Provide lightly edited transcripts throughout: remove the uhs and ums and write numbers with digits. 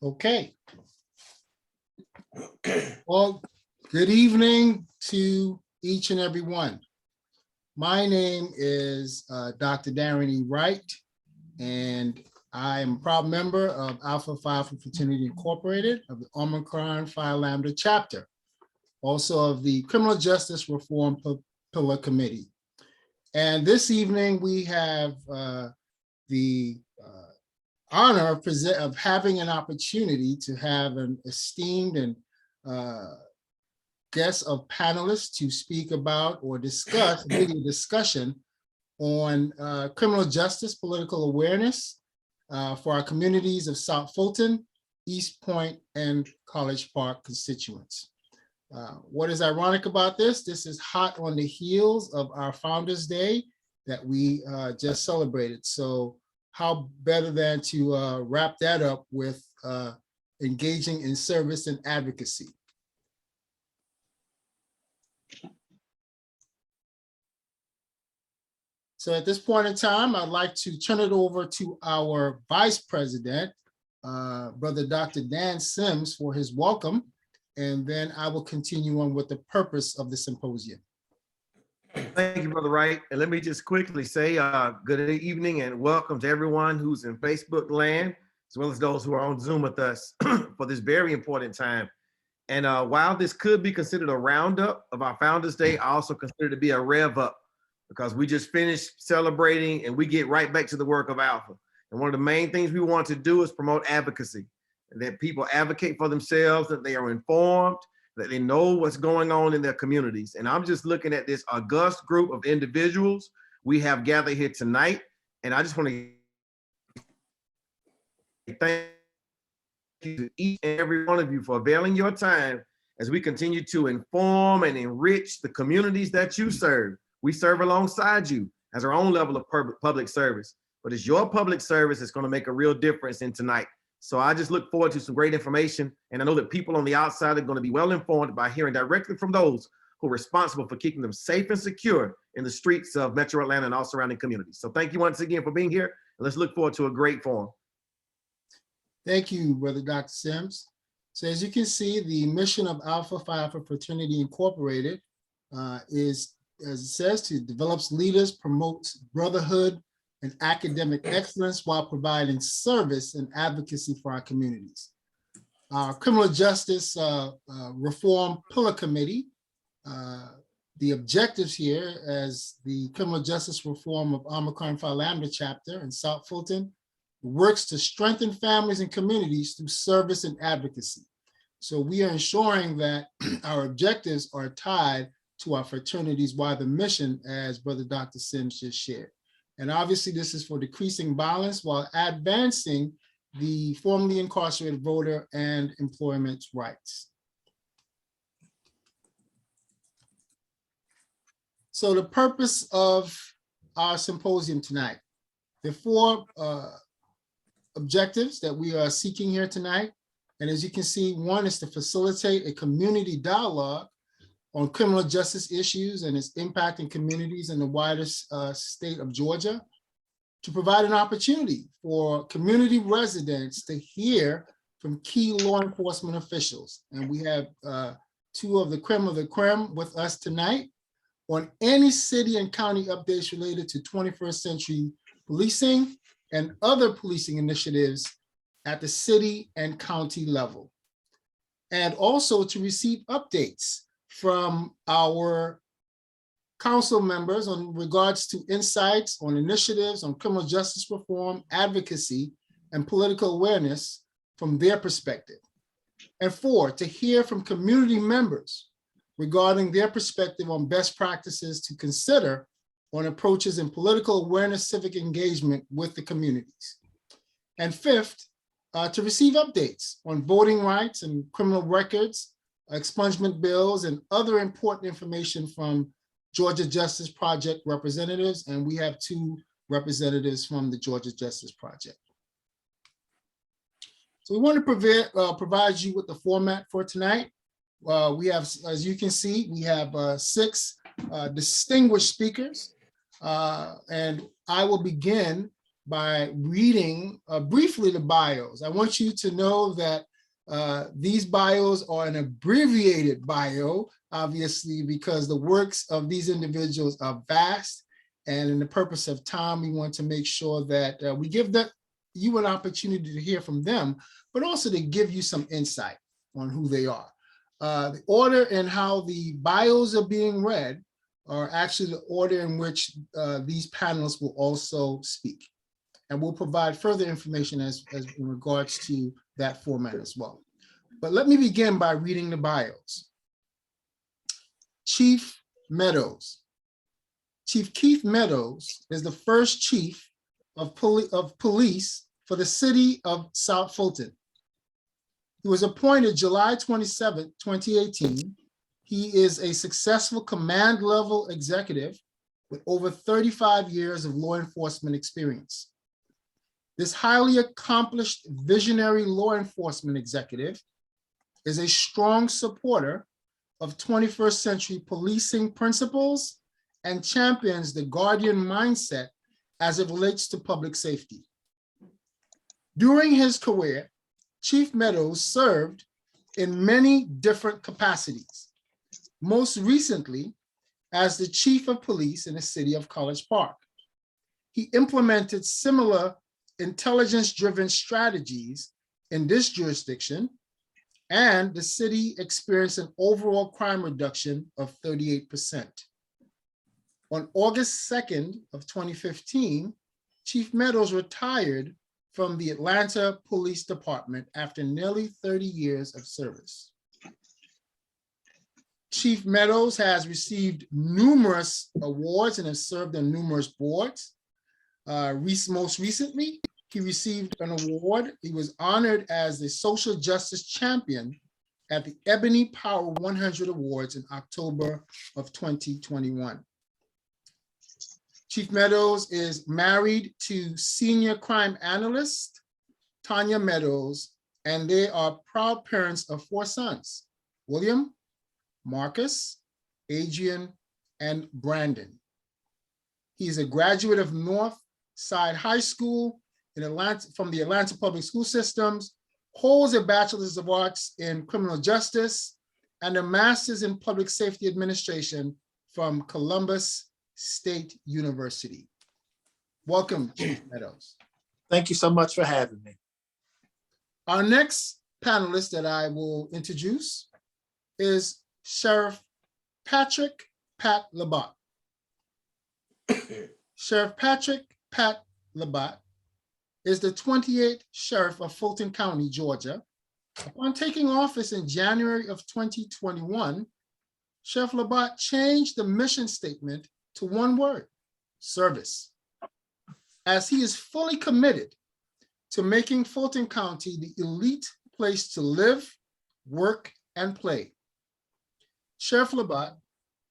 Okay. Well, good evening to each and every one. My name is Dr. Darrin E. Wright, and I am a proud member of Alpha Phi Fraternity Incorporated of the Omicron Phi Lambda chapter, also of the Criminal Justice Reform Pillar Committee. And this evening we have the honor of having an opportunity to have an esteemed and guest of panelists to speak about or discuss, really a discussion on criminal justice, political awareness for our communities of South Fulton, East Point, and College Park constituents. What is ironic about this? This is hot on the heels of our Founders Day that we just celebrated. So how better than to wrap that up with engaging in service and advocacy. So at this point in time, I'd like to turn it over to our Vice President, Brother Dr. Dan Sims, for his welcome, and then I will continue on with the purpose of the symposium. Thank you, Brother Wright. And let me just quickly say good evening and welcome to everyone who's in Facebook land, as well as those who are on Zoom with us for this very important time. And while this could be considered a roundup of our Founders Day, I also consider it to be a rev up because we just finished celebrating and we get right back to the work of Alpha. And one of the main things we want to do is promote advocacy, and that people advocate for themselves, that they are informed, that they know what's going on in their communities. And I'm just looking at this august group of individuals we have gathered here tonight. And I just want to thank you to each and every one of you for availing your time as we continue to inform and enrich the communities that you serve. We serve alongside you as our own level of public service, but it's your public service that's going to make a real difference in tonight. So I just look forward to some great information. And I know that people on the outside are going to be well informed by hearing directly from those who are responsible for keeping them safe and secure in the streets of Metro Atlanta and all surrounding communities. So thank you once again for being here. And let's look forward to a great forum. Thank you, Brother Dr. Sims. So as you can see, the mission of Alpha Phi Fraternity Incorporated is, as it says, to develop leaders, promotes brotherhood, and academic excellence while providing service and advocacy for our communities. Our Criminal Justice Reform Pillar Committee, the objectives here as the Criminal Justice Reform of Omicron Phi Lambda chapter in South Fulton works to strengthen families and communities through service and advocacy. So we are ensuring that our objectives are tied to our fraternities while the mission, as Brother Dr. Sims just shared. And obviously this is for decreasing violence while advancing the formerly incarcerated voter and employment rights. So the purpose of our symposium tonight, the four objectives that we are seeking here tonight. And as you can see, one is to facilitate a community dialogue on criminal justice issues and its impact in communities in the wider state of Georgia, to provide an opportunity for community residents to hear from key law enforcement officials. And we have two of the creme with us tonight on any city and county updates related to 21st century policing and other policing initiatives at the city and county level. And also to receive updates from our council members on regards to insights on initiatives on criminal justice reform, advocacy, and political awareness from their perspective. And four, to hear from community members regarding their perspective on best practices to consider on approaches in political awareness, civic engagement with the communities. And fifth, to receive updates on voting rights and criminal records, expungement bills, and other important information from Georgia Justice Project representatives. And we have two representatives from the Georgia Justice Project. So we want to provide you with the format for tonight. We have, as you can see, we have 6 distinguished speakers. And I will begin by reading briefly the bios. I want you to know that these bios are an abbreviated bio, obviously, because the works of these individuals are vast. And in the purpose of time, we want to make sure that we give you an opportunity to hear from them, but also to give you some insight on who they are. The order and how the bios are being read are actually the order in which these panelists will also speak. And we'll provide further information as in regards to that format as well. But let me begin by reading the bios. Chief Meadows. Chief Keith Meadows is the first chief of police for the city of South Fulton. He was appointed July 27, 2018. He is a successful command level executive with over 35 years of law enforcement experience. This highly accomplished visionary law enforcement executive is a strong supporter of 21st century policing principles and champions the guardian mindset as it relates to public safety. During his career, Chief Meadows served in many different capacities, most recently as the chief of police in the city of College Park. He implemented similar intelligence-driven strategies in this jurisdiction, and the city experienced an overall crime reduction of 38%. On August 2nd of 2015, Chief Meadows retired from the Atlanta Police Department after nearly 30 years of service. Chief Meadows has received numerous awards and has served on numerous boards. Most recently, he received an award. He was honored as the social justice champion at the Ebony Power 100 Awards in October of 2021. Chief Meadows is married to senior crime analyst Tanya Meadows, and they are proud parents of 4 sons, William, Marcus, Adrian, and Brandon. He is a graduate of Northside High School in Atlanta, from the Atlanta Public School Systems, holds a Bachelor's of Arts in Criminal Justice and a Master's in Public Safety Administration from Columbus State University. Welcome, Chief Meadows. Thank you so much for having me. Our next panelist that I will introduce is Sheriff Patrick "Pat" Labat. Sheriff Patrick "Pat" Labat is the 28th Sheriff of Fulton County, Georgia. Upon taking office in January of 2021, Sheriff Labat changed the mission statement to one word: service, as he is fully committed to making Fulton County the elite place to live, work, and play. Sheriff Labat,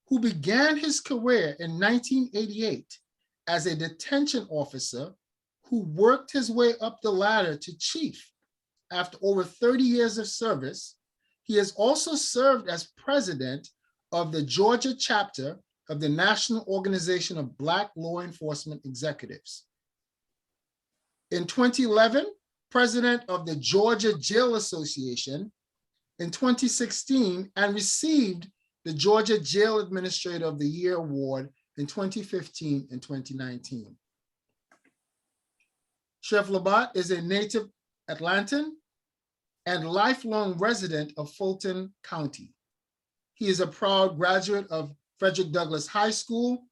who began his career in 1988 as a detention officer who worked his way up the ladder to chief after over 30 years of service, he has also served as president of the Georgia chapter of the National Organization of Black Law Enforcement Executives. In 2011, president of the Georgia Jail Association. In 2016, and received the Georgia Jail Administrator of the Year Award in 2015 and 2019. Sheriff Labat is a native Atlantan and lifelong resident of Fulton County. He is a proud graduate of Frederick Douglass High School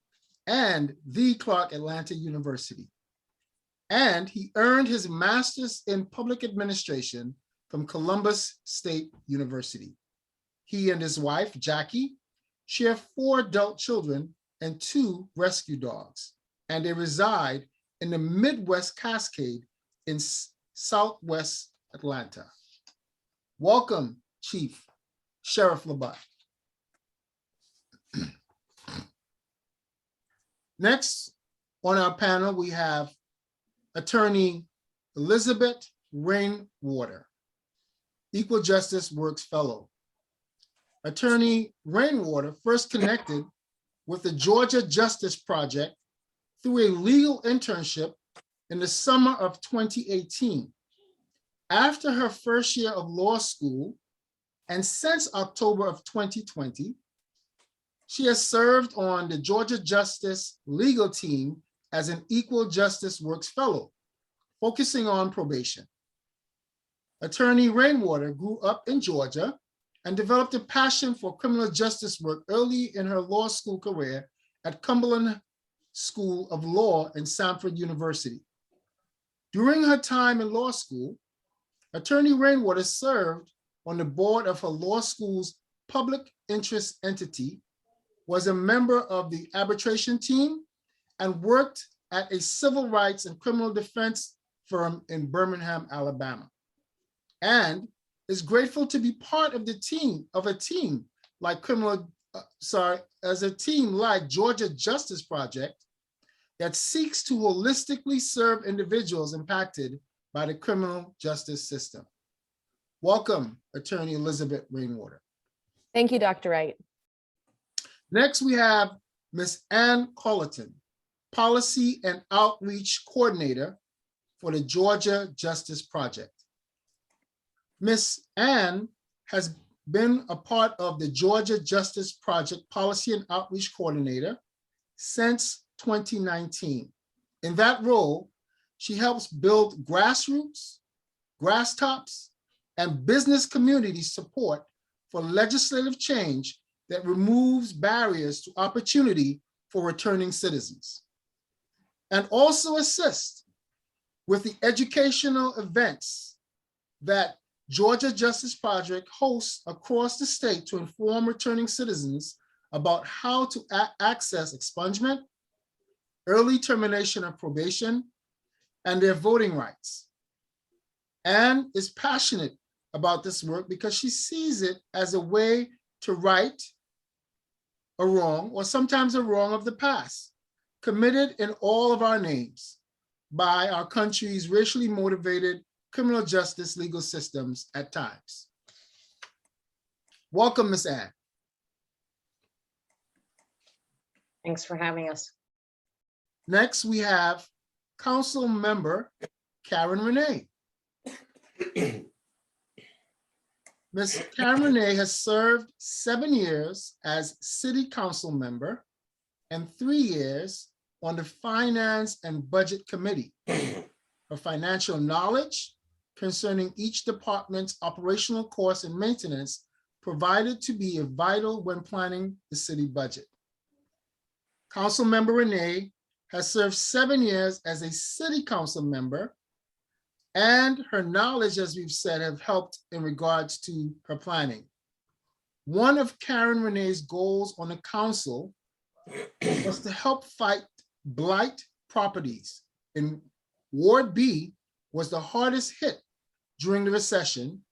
and the Clark Atlanta University. And he earned his master's in public administration from Columbus State University. He and his wife, Jackie, share 4 adult children and 2 rescue dogs, and they reside in the Midwest Cascade in Southwest Atlanta. Welcome, Chief Sheriff Labat. Next on our panel, we have Attorney Elizabeth Rainwater, Equal Justice Works Fellow. Attorney Rainwater first connected with the Georgia Justice Project through a legal internship in the summer of 2018. After her first year of law school, and since October of 2020, she has served on the Georgia Justice legal team as an Equal Justice Works Fellow, focusing on probation. Attorney Rainwater grew up in Georgia and developed a passion for criminal justice work early in her law school career at Cumberland School of Law and Samford University. During her time in law school, Attorney Rainwater served on the board of her law school's public interest entity, was a member of the arbitration team, and worked at a civil rights and criminal defense firm in Birmingham, Alabama, and is grateful to be part of a team like Georgia Justice Project that seeks to holistically serve individuals impacted by the criminal justice system. Welcome, Attorney Elizabeth Rainwater. Thank you, Dr. Wright. Next, we have Ms. Ann Colloton, Policy and Outreach Coordinator for the Georgia Justice Project. Ms. Ann has been a part of the Georgia Justice Project Policy and Outreach Coordinator since 2019. In that role, she helps build grassroots, grasstops, and business community support for legislative change that removes barriers to opportunity for returning citizens, and also assist with the educational events that Georgia Justice Project hosts across the state to inform returning citizens about how to access expungement, early termination of probation, and their voting rights. Ann is passionate about this work because she sees it as a way to right a wrong, or sometimes a wrong of the past, committed in all of our names by our country's racially motivated criminal justice legal systems at times. Welcome, Ms. Ann. Thanks for having us. Next, we have Council Member Karen Renee. Ms. Karen Renee has served 7 years as City Council member and 3 years on the Finance and Budget Committee. Her financial knowledge concerning each department's operational costs and maintenance provided to be vital when planning the city budget. Councilmember Renee has served 7 years as a City Council member, and her knowledge, as we've said, have helped in regards to her planning. One of Karen Renee's goals on the council was to help fight blight properties. In Ward B was the hardest hit during the recession,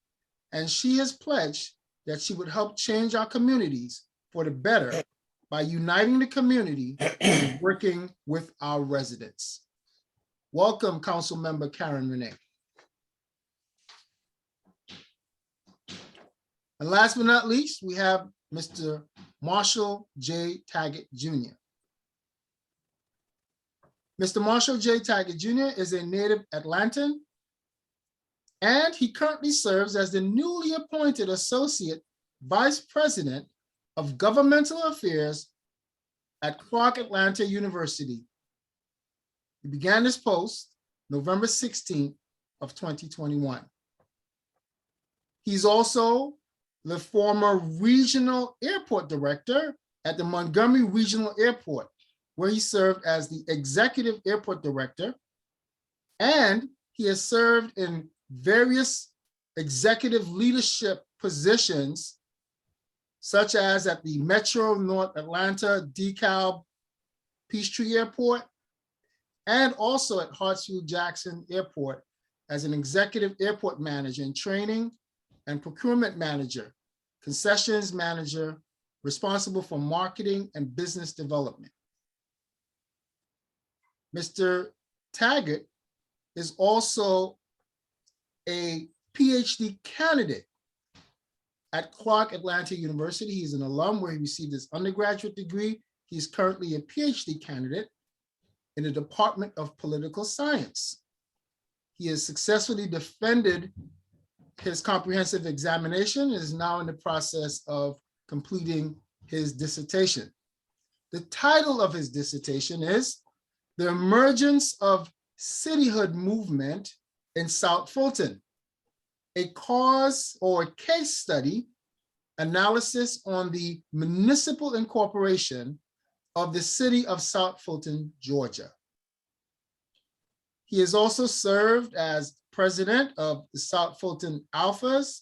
and she has pledged that she would help change our communities for the better by uniting the community and working with our residents. Welcome, Council Member Karen Renee. And last but not least, we have Mr. Marshall J. Taggett Jr. Mr. Marshall J. Taggett Jr. is a native Atlantan, and he currently serves as the newly appointed Associate Vice President of Governmental Affairs at Clark Atlanta University. He began this post November 16th of 2021. He's also the former Regional Airport Director at the Montgomery Regional Airport, where he served as the Executive Airport Director, and he has served in various executive leadership positions, such as at the Metro North Atlanta DeKalb Peachtree Airport, and also at Hartsfield-Jackson Airport as an Executive Airport Manager in training and procurement manager, concessions manager, responsible for marketing and business development. Mr. Taggart is also a PhD candidate at Clark Atlanta University. He's an alum where he received his undergraduate degree. He's currently a PhD candidate. in the Department of Political Science. He has successfully defended his comprehensive examination and is now in the process of completing his dissertation. The title of his dissertation is The Emergence of Cityhood Movement in South Fulton, a cause or case study analysis on the municipal incorporation of the city of South Fulton, Georgia. He has also served as president of the South Fulton Alphas,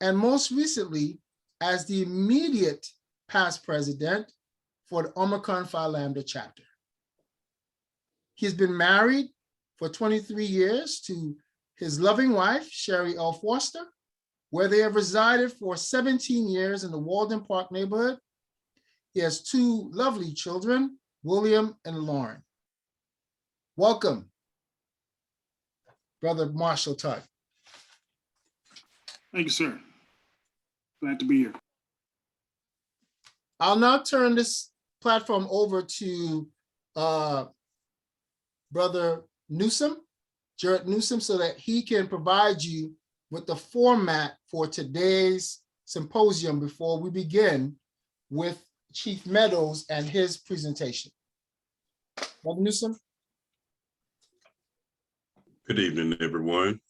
and most recently as the immediate past president for the Omicron Phi Lambda chapter. He's been married for 23 years to his loving wife, Sherry L. Forster, where they have resided for 17 years in the Walden Park neighborhood. He has two lovely children, William and Lauren. Welcome, Brother Marshall Tuck. Thank you, sir. Glad to be here. I'll now turn this platform over to Brother Newsom, Jared Newsom, so that he can provide you with the format for today's symposium before we begin with Chief Meadows and his presentation. Brother Newsom. Good evening, everyone.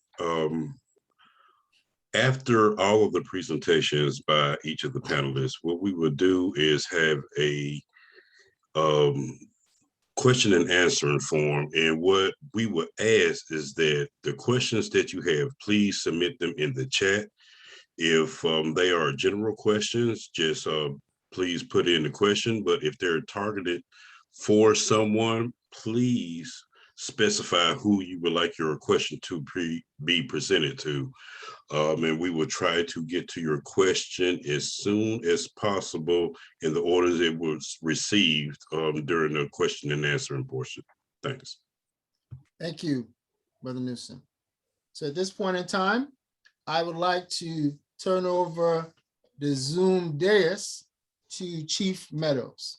After all of the presentations by each of the panelists, what we will do is have a question and answering form. And what we will ask is that the questions that you have, please submit them in the chat. If they are general questions, just please put in the question. But if they're targeted for someone, please specify who you would like your question to be presented to. And we will try to get to your question as soon as possible in the order that it was received during the question and answering portion. Thanks. Thank you, Brother Newsom. So at this point in time, I would like to turn over the Zoom dais to Chief Meadows.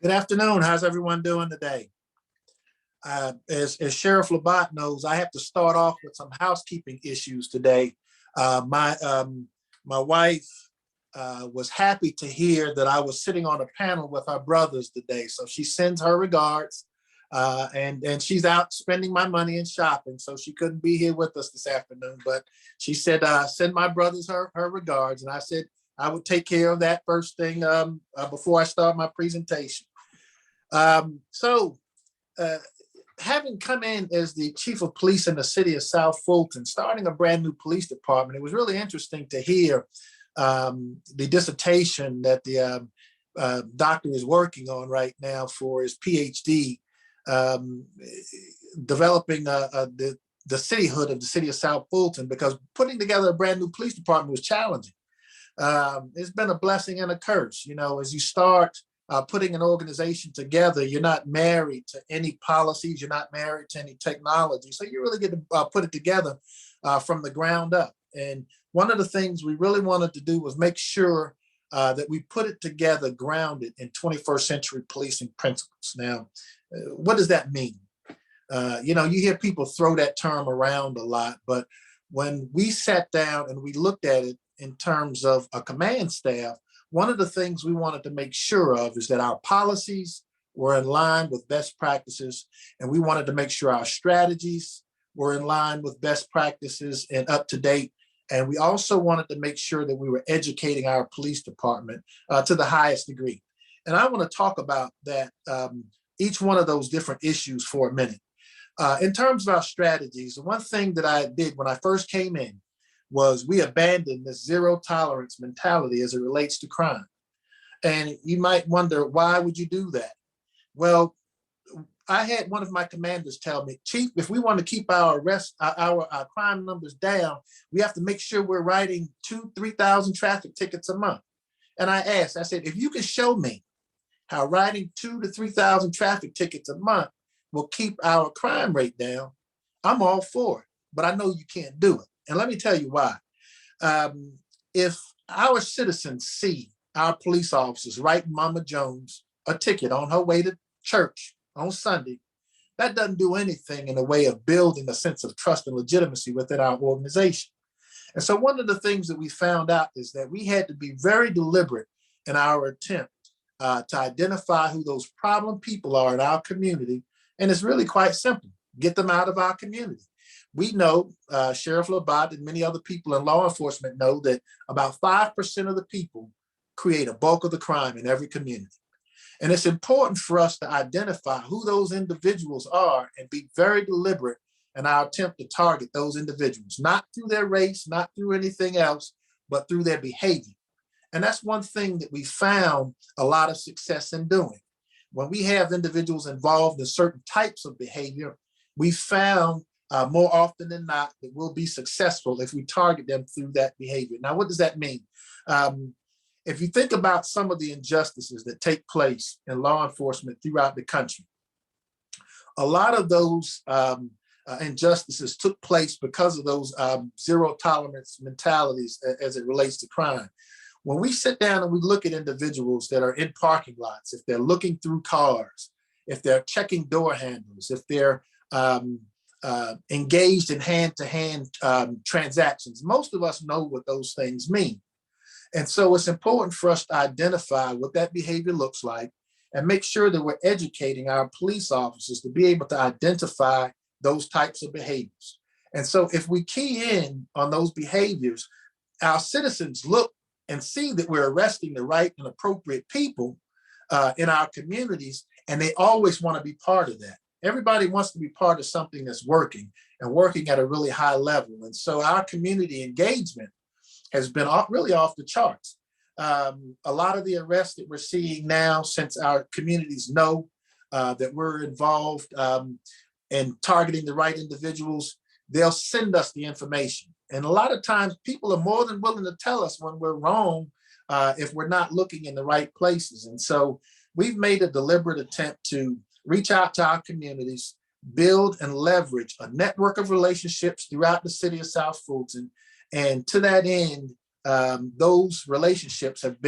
Good afternoon. How's everyone doing today? As Sheriff Labat knows, I have to start off with some housekeeping issues today. My wife was happy to hear that I was sitting on a panel with our brothers today. So she sends her regards, and she's out spending my money and shopping. So she couldn't be here with us this afternoon, but she said, send my brothers her regards. And I said, I would take care of that first thing before I start my presentation. Having come in as the chief of police in the city of South Fulton, starting a brand new police department, it was really interesting to hear the dissertation that the doctor is working on right now for his PhD, developing the cityhood of the city of South Fulton, because putting together a brand new police department was challenging. It's been a blessing and a curse. You know, as you start putting an organization together, you're not married to any policies, you're not married to any technology. So you really get to put it together from the ground up. And one of the things we really wanted to do was make sure that we put it together grounded in 21st century policing principles. Now, what does that mean? You know, you hear people throw that term around a lot, but when we sat down and we looked at it in terms of a command staff, one of the things we wanted to make sure of is that our policies were in line with best practices, and we wanted to make sure our strategies were in line with best practices and up to date. And we also wanted to make sure that we were educating our police department to the highest degree. And I want to talk about that, each one of those different issues for a minute. In terms of our strategies, the one thing that I did when I first came in was we abandoned this zero tolerance mentality as it relates to crime. And you might wonder, why would you do that? Well, I had one of my commanders tell me, Chief, if we want to keep our crime numbers down, we have to make sure we're writing 2,000-3,000 traffic tickets a month. And I asked, I said, if you can show me how writing 2,000 to 3,000 traffic tickets a month will keep our crime rate down, I'm all for it. But I know you can't do it. And let me tell you why. If our citizens see our police officers writing Mama Jones a ticket on her way to church on Sunday, that doesn't do anything in the way of building a sense of trust and legitimacy within our organization. And so one of the things that we found out is that we had to be very deliberate in our attempt to identify who those problem people are in our community. And it's really quite simple. Get them out of our community. We know, Sheriff Labat and many other people in law enforcement know that about 5% of the people create a bulk of the crime in every community. And it's important for us to identify who those individuals are and be very deliberate in our attempt to target those individuals, not through their race, not through anything else, but through their behavior. And that's one thing that we found a lot of success in doing. When we have individuals involved in certain types of behavior, we found more often than not that we'll be successful if we target them through that behavior. Now, what does that mean? If you think about some of the injustices that take place in law enforcement throughout the country, a lot of those injustices took place because of those zero tolerance mentalities as it relates to crime. When we sit down and we look at individuals that are in parking lots, if they're looking through cars, if they're checking door handles, if they're engaged in hand-to-hand transactions, most of us know what those things mean. And so it's important for us to identify what that behavior looks like and make sure that we're educating our police officers to be able to identify those types of behaviors. And so if we key in on those behaviors, our citizens look and see that we're arresting the right and appropriate people in our communities, and they always want to be part of that. Everybody wants to be part of something that's working and working at a really high level. And so our community engagement has been really off the charts. A lot of the arrests that we're seeing now, since our communities know that we're involved in targeting the right individuals, they'll send us the information. And a lot of times people are more than willing to tell us when we're wrong if we're not looking in the right places. And so we've made a deliberate attempt to reach out to our communities, build and leverage a network of relationships throughout the city of South Fulton. And to that end, those relationships have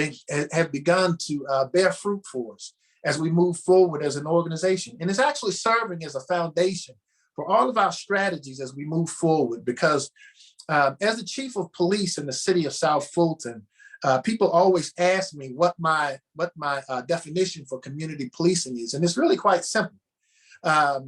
begun to bear fruit for us as we move forward as an organization. And it's actually serving as a foundation for all of our strategies as we move forward, because as the chief of police in the city of South Fulton, people always ask me what my definition for community policing is. And it's really quite simple. I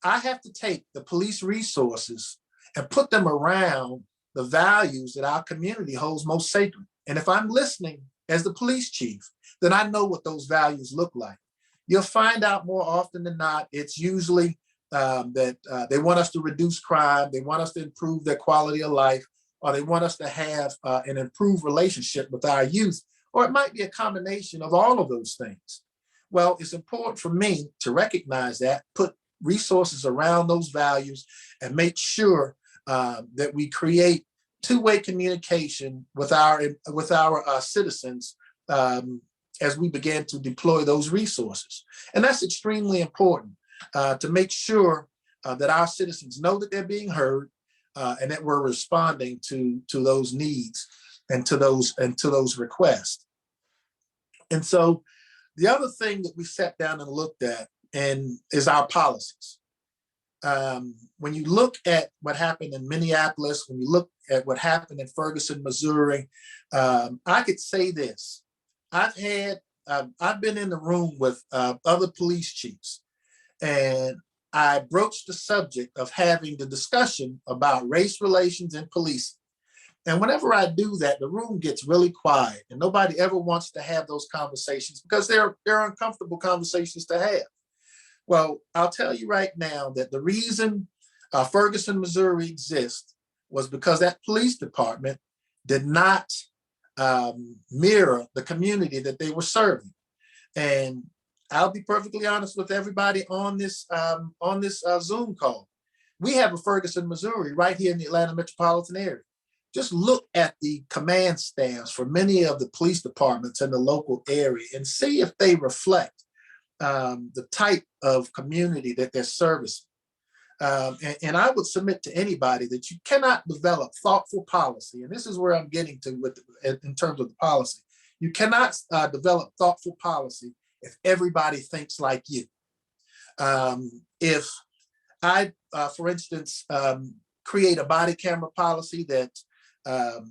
have to take the police resources and put them around the values that our community holds most sacred. And if I'm listening as the police chief, then I know what those values look like. You'll find out more often than not, it's usually that they want us to reduce crime, they want us to improve their quality of life, or they want us to have an improved relationship with our youth, or it might be a combination of all of those things. Well, it's important for me to recognize that, put resources around those values, and make sure that we create two-way communication with our citizens as we begin to deploy those resources. And that's extremely important to make sure that our citizens know that they're being heard and that we're responding to those needs and to those requests. And so the other thing that we sat down and looked at is our policies. When you look at what happened in Minneapolis, when you look at what happened in Ferguson, Missouri, I could say this. I've been in the room with other police chiefs, and I broached the subject of having the discussion about race relations in policing. And whenever I do that, the room gets really quiet, and nobody ever wants to have those conversations because they're uncomfortable conversations to have. Well, I'll tell you right now that the reason Ferguson, Missouri exists was because that police department did not mirror the community that they were serving. And I'll be perfectly honest with everybody on this Zoom call. We have a Ferguson, Missouri right here in the Atlanta metropolitan area. Just look at the command staffs for many of the police departments in the local area and see if they reflect the type of community that they're servicing. And I would submit to anybody that you cannot develop thoughtful policy, and this is where I'm getting to in terms of the policy. You cannot develop thoughtful policy if everybody thinks like you. If I, for instance, create a body camera policy that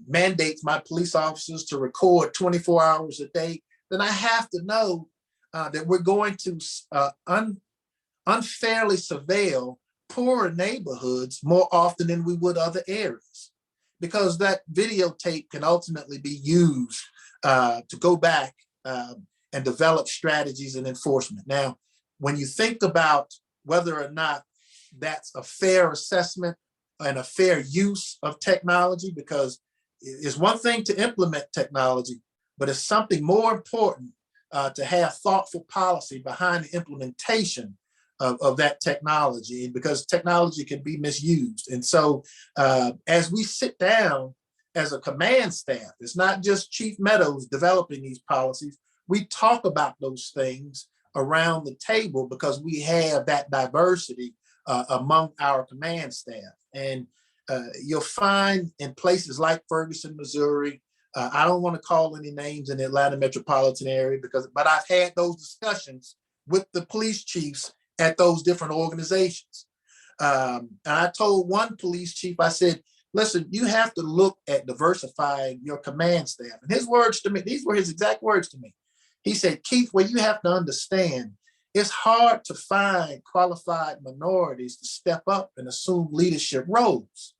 mandates my police officers to record 24 hours a day, then I have to know that we're going to unfairly surveil poorer neighborhoods more often than we would other areas, because that videotape can ultimately be used to go back and develop strategies and enforcement. Now, when you think about whether or not that's a fair assessment and a fair use of technology, because it's one thing to implement technology, but it's something more important to have thoughtful policy behind the implementation of that technology, because technology can be misused. And so as we sit down as a command staff, it's not just Chief Meadows developing these policies. We talk about those things around the table because we have that diversity among our command staff. And you'll find in places like Ferguson, Missouri, I don't want to call any names in the Atlanta metropolitan area but I've had those discussions with the police chiefs at those different organizations. And I told one police chief, I said, listen, you have to look at diversifying your command staff. And his words to me, these were his exact words to me. He said, Keith, well, you have to understand, it's hard to find qualified minorities to step up and assume leadership roles.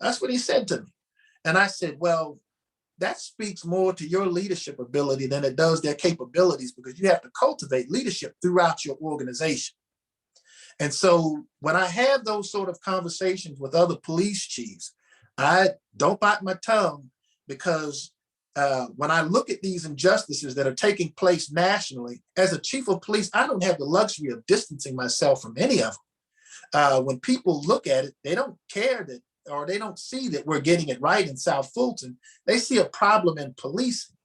That's what he said to me. And I said, well, that speaks more to your leadership ability than it does their capabilities, because you have to cultivate leadership throughout your organization. And so when I have those sort of conversations with other police chiefs, I don't bite my tongue, because when I look at these injustices that are taking place nationally, as a chief of police, I don't have the luxury of distancing myself from any of them. When people look at it, they don't care that, or they don't see that we're getting it right in South Fulton. They see a problem in policing.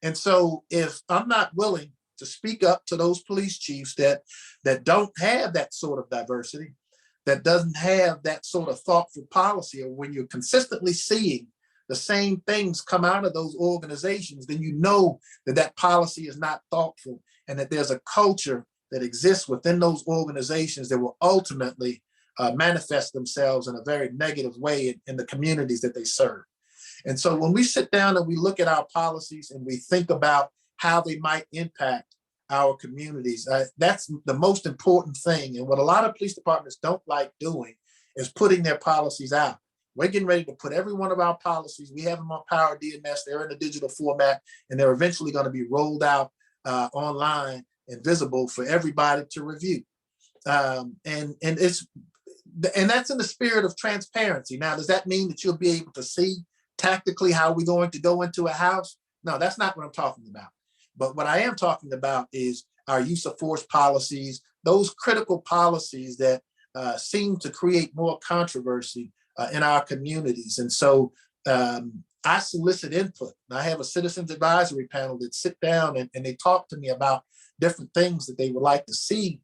And so if I'm not willing to speak up to those police chiefs that don't have that sort of diversity, that doesn't have that sort of thoughtful policy, or when you're consistently seeing the same things come out of those organizations, then you know that that policy is not thoughtful, and that there's a culture that exists within those organizations that will ultimately manifest themselves in a very negative way in the communities that they serve. And so when we sit down and we look at our policies and we think about how they might impact our communities, that's the most important thing. And what a lot of police departments don't like doing is putting their policies out. We're getting ready to put every one of our policies, we have them on Power DMS, they're in a digital format, and they're eventually going to be rolled out online and visible for everybody to review. And that's in the spirit of transparency. Now, does that mean that you'll be able to see tactically how we're going to go into a house? No, that's not what I'm talking about. But what I am talking about is our use of force policies, those critical policies that seem to create more controversy in our communities. And so I solicit input. I have a citizens advisory panel that sit down and they talk to me about different things that they would like to see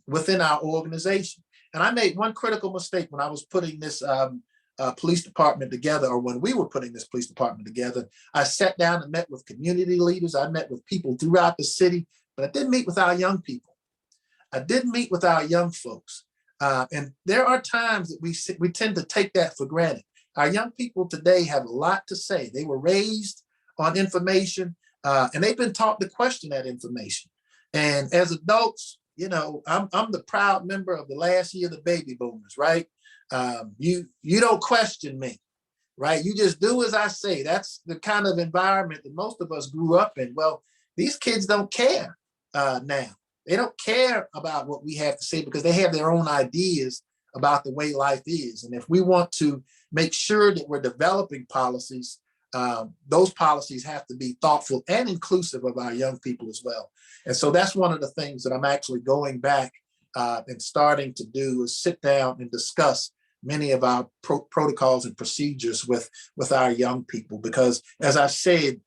within our organization. And I made one critical mistake when I was putting this police department together, or when we were putting this police department together. I sat down and met with community leaders. I met with people throughout the city, but I didn't meet with our young people. I didn't meet with our young folks. And there are times that we tend to take that for granted. Our young people today have a lot to say. They were raised on information, and they've been taught to question that information. And as adults, you know, I'm the proud member of the last year of the baby boomers, right? You don't question me, right? You just do as I say. That's the kind of environment that most of us grew up in. Well, these kids don't care now. They don't care about what we have to say because they have their own ideas about the way life is. And if we want to make sure that we're developing policies, those policies have to be thoughtful and inclusive of our young people as well. And so that's one of the things that I'm actually going back and starting to do, is sit down and discuss many of our protocols and procedures with our young people. Because as I said,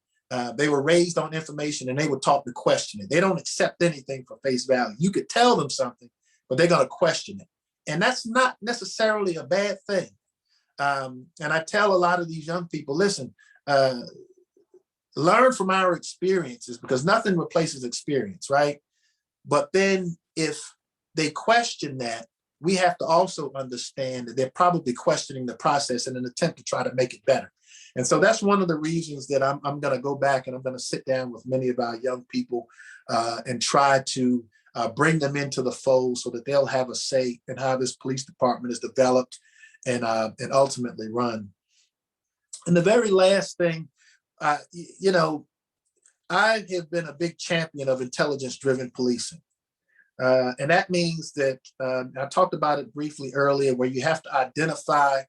they were raised on information and they were taught to question it. They don't accept anything for face value. You could tell them something, but they're going to question it. And that's not necessarily a bad thing. And I tell a lot of these young people, listen, learn from our experiences, because nothing replaces experience, right? But then if they question that, we have to also understand that they're probably questioning the process in an attempt to try to make it better. And so that's one of the reasons that I'm going to go back and I'm going to sit down with many of our young people and try to bring them into the fold so that they'll have a say in how this police department is developed and ultimately run. And the very last thing, you know, I have been a big champion of intelligence-driven policing. And that means that I talked about it briefly earlier, where you have to identify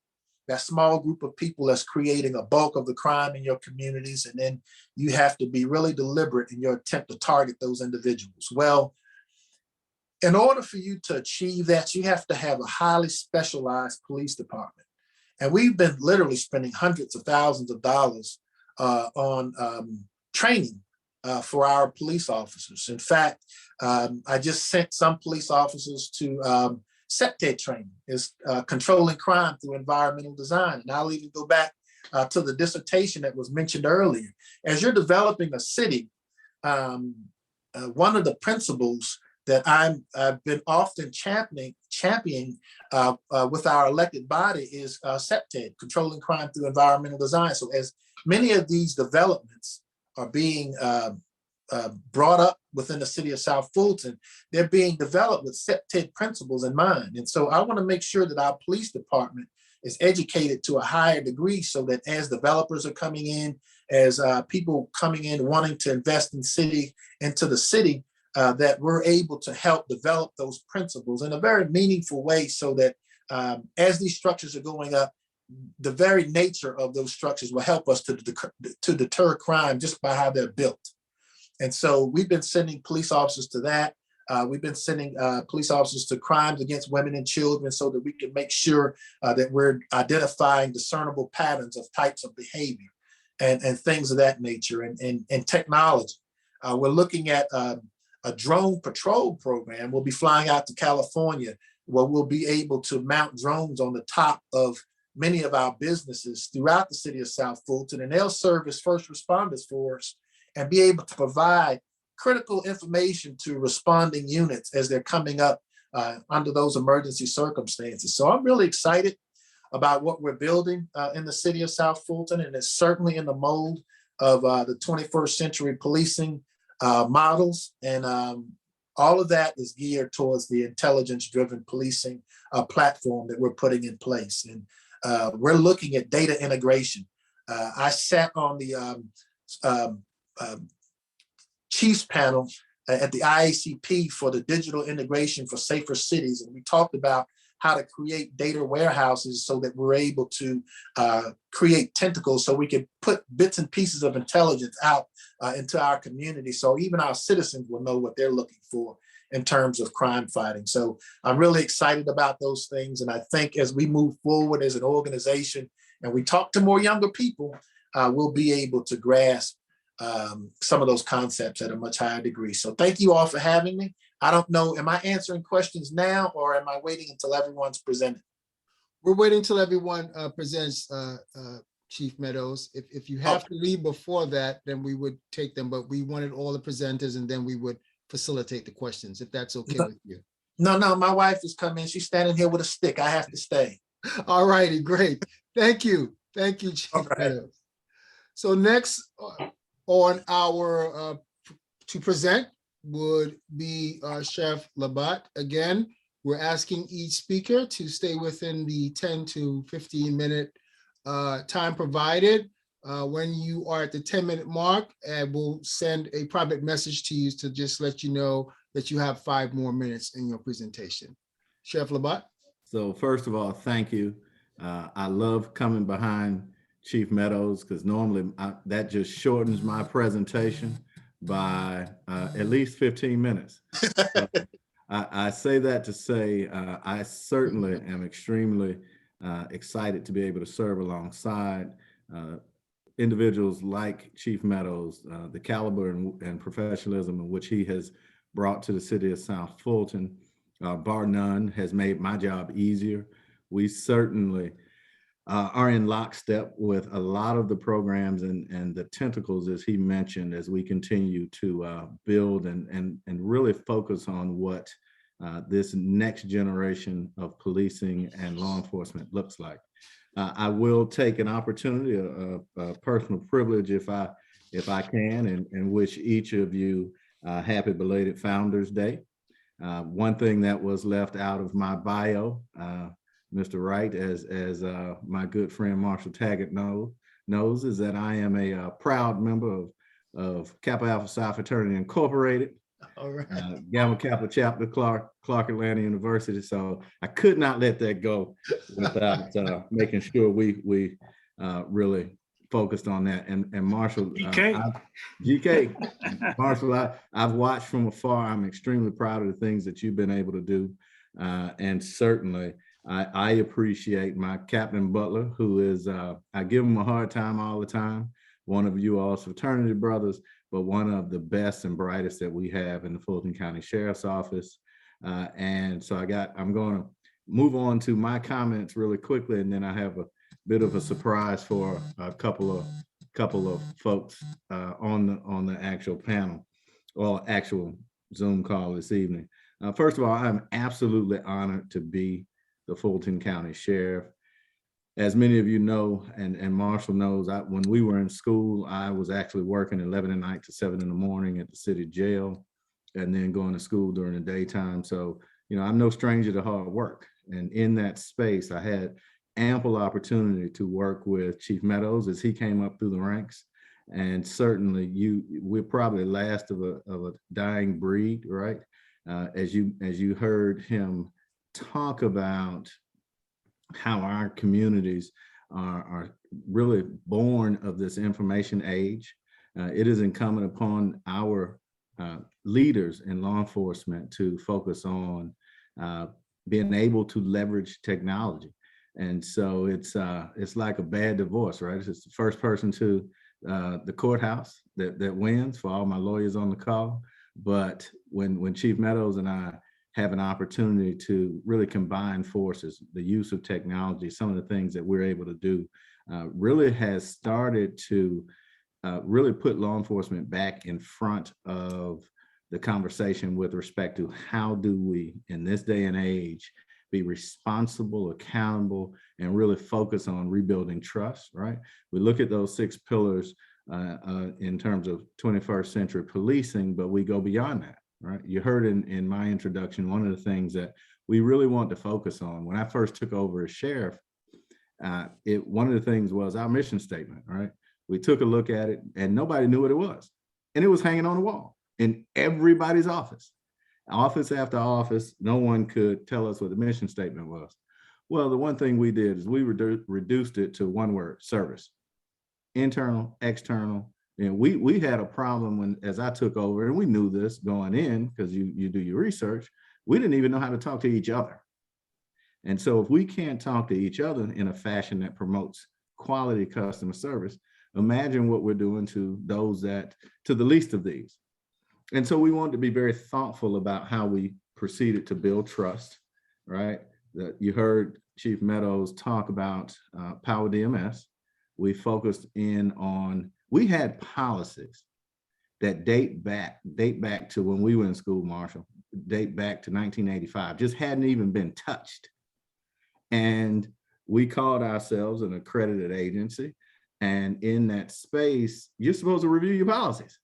that small group of people that's creating a bulk of the crime in your communities. And then you have to be really deliberate in your attempt to target those individuals. Well, in order for you to achieve that, you have to have a highly specialized police department. And we've been literally spending hundreds of thousands of dollars on training for our police officers. In fact, I just sent some police officers to Dept training, is controlling crime through environmental design. And I'll even go back to the dissertation that was mentioned earlier. As you're developing a city, one of the principles that I've been often championing with our elected body is Dept, controlling crime through environmental design. So as many of these developments are being brought up within the city of South Fulton, they're being developed with Dept principles in mind. And so I want to make sure that our police department is educated to a higher degree so that as developers are coming in, as people coming in wanting to invest into the city, that we're able to help develop those principles in a very meaningful way so that as these structures are going up, the very nature of those structures will help us to deter crime just by how they're built. And so we've been sending police officers to that. We've been sending police officers to crimes against women and children so that we can make sure that we're identifying discernible patterns of types of behavior and things of that nature and technology. We're looking at a drone patrol program. We'll be flying out to California where we'll be able to mount drones on the top of many of our businesses throughout the city of South Fulton, and they'll serve as first responders for us and be able to provide critical information to responding units as they're coming up under those emergency circumstances. So I'm really excited about what we're building in the city of South Fulton, and it's certainly in the mold of the 21st century policing models. And all of that is geared towards the intelligence-driven policing platform that we're putting in place. And we're looking at data integration. I sat on the Chiefs panel at the IACP for the digital integration for safer cities. And we talked about how to create data warehouses so that we're able to create tentacles so we can put bits and pieces of intelligence out into our community. So even our citizens will know what they're looking for in terms of crime fighting. So I'm really excited about those things. And I think as we move forward as an organization and we talk to more younger people, we'll be able to grasp some of those concepts at a much higher degree. So thank you all for having me. I don't know, am I answering questions now or am I waiting until everyone's presented? We're waiting until everyone presents, Chief Meadows. If you have to leave before that, then we would take them, but we wanted all the presenters and then we would facilitate the questions, if that's okay with you. No, my wife is coming. She's standing here with a stick. I have to stay. All righty, great. Thank you. Thank you, Chief Meadows. So next on our, to present would be Chef Labat. Again, we're asking each speaker to stay within the 10 to 15 minute time provided. When you are at the 10-minute mark, we'll send a private message to you to just let you know that you have 5 more minutes in your presentation. Chef Labat. So first of all, thank you. I love coming behind Chief Meadows because normally that just shortens my presentation by at least 15 minutes. I say that to say I certainly am extremely excited to be able to serve alongside individuals like Chief Meadows, the caliber and professionalism in which he has brought to the city of South Fulton, bar none, has made my job easier. We certainly are in lockstep with a lot of the programs and the tentacles, as he mentioned, as we continue to build and really focus on what this next generation of policing and law enforcement looks like. I will take an opportunity, a personal privilege, if I can, and wish each of you happy belated Founders Day. One thing that was left out of my bio, Mr. Wright, as my good friend Marshall Taggart knows, is that I am a proud member of Kappa Alpha Psi Fraternity Incorporated. All right. Gamma Kappa Chapter, Clark Atlanta University. So I could not let that go without making sure we really focused on that. And Marshall, GK, Marshall, I've watched from afar. I'm extremely proud of the things that you've been able to do. And certainly I appreciate my Captain Butler, who is, I give him a hard time all the time. One of you all's fraternity brothers, but one of the best and brightest that we have in the Fulton County Sheriff's Office. And so I'm going to move on to my comments really quickly, and then I have a bit of a surprise for a couple of folks on the actual panel or actual Zoom call this evening. First of all, I'm absolutely honored to be the Fulton County Sheriff. As many of you know, and Marshall knows, when we were in school, I was actually working 11 at night to 7 in the morning at the city jail, and then going to school during the daytime. So, I'm no stranger to hard work. And in that space, I had ample opportunity to work with Chief Meadows as he came up through the ranks. And certainly we're probably last of a dying breed, right? As you heard him talk about how our communities are really born of this information age. It is incumbent upon our leaders in law enforcement to focus on being able to leverage technology. And so it's like a bad divorce, right? It's the first person to the courthouse that wins, for all my lawyers on the call. But when Chief Meadows and I have an opportunity to really combine forces, the use of technology, some of the things that we're able to do really has started to really put law enforcement back in front of the conversation with respect to how do we, in this day and age, be responsible, accountable, and really focus on rebuilding trust, right? We look at those 6 pillars in terms of 21st century policing, but we go beyond that. Right. You heard in my introduction, one of the things that we really want to focus on when I first took over as sheriff, one of the things was our mission statement, right? We took a look at it and nobody knew what it was. And it was hanging on the wall in everybody's office after office. No one could tell us what the mission statement was. Well, the one thing we did is we reduced it to one word: service. Internal, external. And we had a problem as I took over, and we knew this going in because you do your research. We didn't even know how to talk to each other. And so if we can't talk to each other in a fashion that promotes quality customer service, imagine what we're doing to the least of these. And so we wanted to be very thoughtful about how we proceeded to build trust, right? You heard Chief Meadows talk about Power DMS. We focused in on, we had policies that date back to when we were in school, Marshall, date back to 1985, just hadn't even been touched. And we called ourselves an accredited agency. And in that space, you're supposed to review your policies.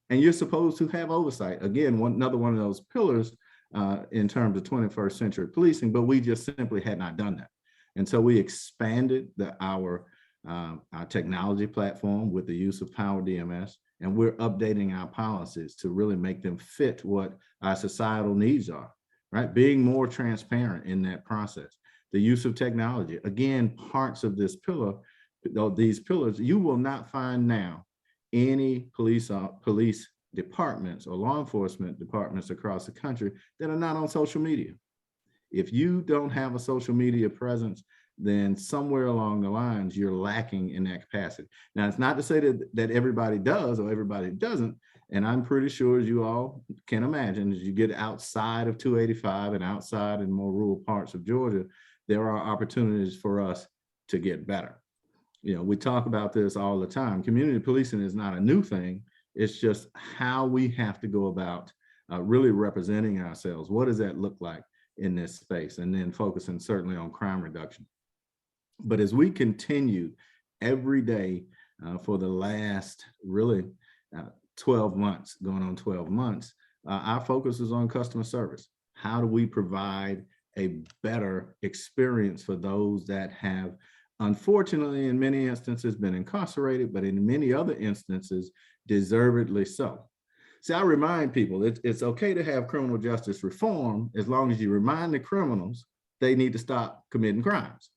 And you're supposed to have oversight. Again, another one of those pillars in terms of 21st century policing, but we just simply had not done that. And so we expanded our technology platform with the use of Power DMS, and we're updating our policies to really make them fit what our societal needs are, right? Being more transparent in that process. The use of technology, again, parts of this pillar, these pillars, you will not find now any police departments or law enforcement departments across the country that are not on social media. If you don't have a social media presence, then somewhere along the lines, you're lacking in that capacity. Now, it's not to say that everybody does or everybody doesn't. And I'm pretty sure, as you all can imagine, as you get outside of 285 and outside in more rural parts of Georgia, there are opportunities for us to get better. You know, we talk about this all the time. Community policing is not a new thing. It's just how we have to go about really representing ourselves. What does that look like in this space? And then focusing certainly on crime reduction. But as we continue every day for the last really 12 months, going on 12 months, our focus is on customer service. How do we provide a better experience for those that have, unfortunately, in many instances, been incarcerated, but in many other instances, deservedly so. See, I remind people it's okay to have criminal justice reform as long as you remind the criminals they need to stop committing crimes,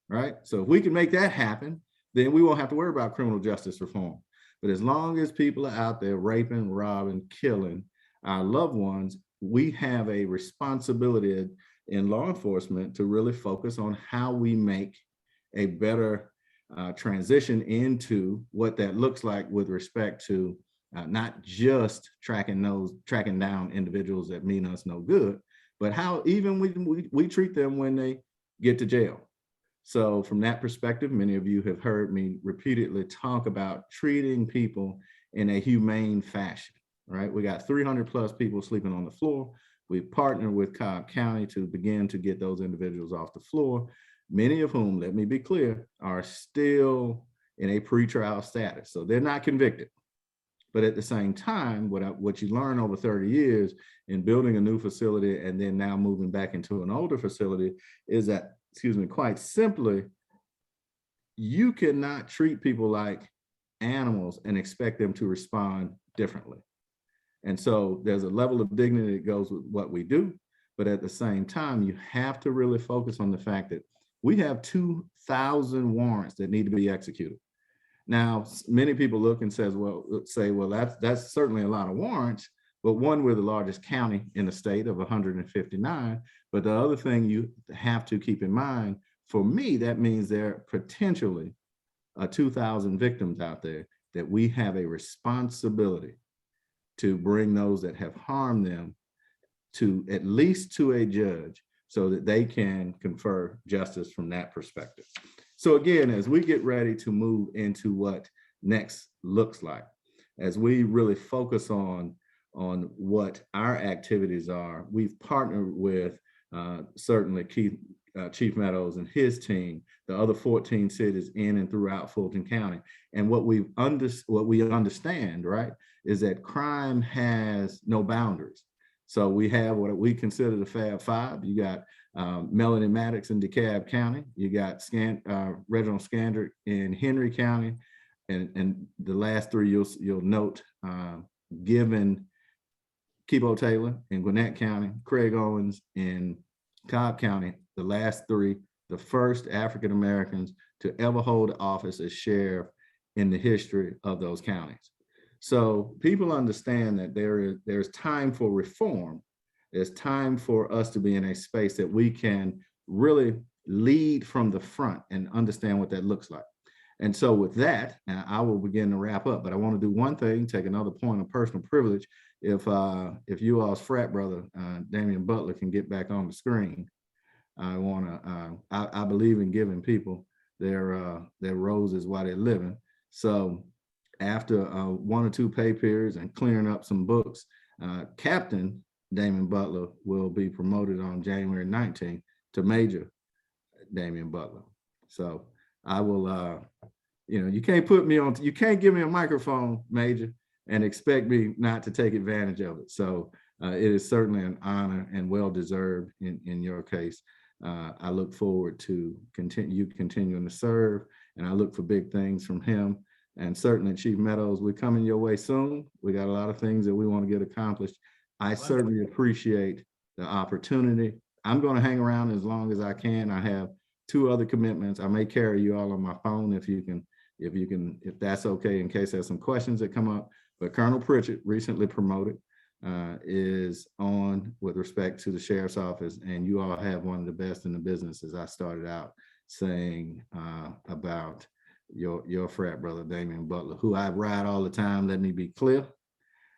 right? So if we can make that happen, then we won't have to worry about criminal justice reform. But as long as people are out there raping, robbing, killing our loved ones, we have a responsibility in law enforcement to really focus on how we make a better transition into what that looks like with respect to not just tracking down individuals that mean us no good, but how even we treat them when they get to jail. So from that perspective, many of you have heard me repeatedly talk about treating people in a humane fashion, right? We got 300 plus people sleeping on the floor. We partnered with Cobb County to begin to get those individuals off the floor, many of whom, let me be clear, are still in a pretrial status. So they're not convicted. But at the same time, what you learn over 30 years in building a new facility and then now moving back into an older facility is that, quite simply, you cannot treat people like animals and expect them to respond differently. And so there's a level of dignity that goes with what we do. But at the same time, you have to really focus on the fact that we have 2,000 warrants that need to be executed. Now, many people look and say, well, that's certainly a lot of warrants, but one, we're the largest county in the state of 159. But the other thing you have to keep in mind, for me, that means there are potentially 2,000 victims out there that we have a responsibility to bring those that have harmed them to at least to a judge so that they can confer justice from that perspective. So again, as we get ready to move into what next looks like, as we really focus on what our activities are, we've partnered with certainly Chief Meadows and his team, the other 14 cities in and throughout Fulton County. And what we understand, right, is that crime has no boundaries. So we have what we consider the Fab Five. You got Melanie Maddox in DeKalb County. You got Reginald Scandrick in Henry County, and the last three you'll note, given Kibo Taylor in Gwinnett County, Craig Owens in Cobb County, the last three, the first African Americans to ever hold office as sheriff in the history of those counties. So people understand that there's time for reform. There's time for us to be in a space that we can really lead from the front and understand what that looks like. And so with that, I will begin to wrap up, but I want to do one thing, take another point of personal privilege. If you all's frat brother, Damian Butler, can get back on the screen, I believe in giving people their roses while they're living. So after 1 or 2 pay periods and clearing up some books, Captain Damian Butler will be promoted on January 19th to Major Damian Butler. So I will, you can't you can't give me a microphone, Major, and expect me not to take advantage of it. So it is certainly an honor and well-deserved in your case. I look forward to continuing to serve, and I look for big things from him. And certainly, Chief Meadows, we're coming your way soon. We got a lot of things that we want to get accomplished. I certainly appreciate the opportunity. I'm going to hang around as long as I can. I have 2 other commitments. I may carry you all on my phone if that's okay, in case there's some questions that come up. But Colonel Pritchett, recently promoted, is on with respect to the sheriff's office, and you all have one of the best in the business, as I started out saying about your frat brother, Damian Butler, who I ride all the time, let me be clear,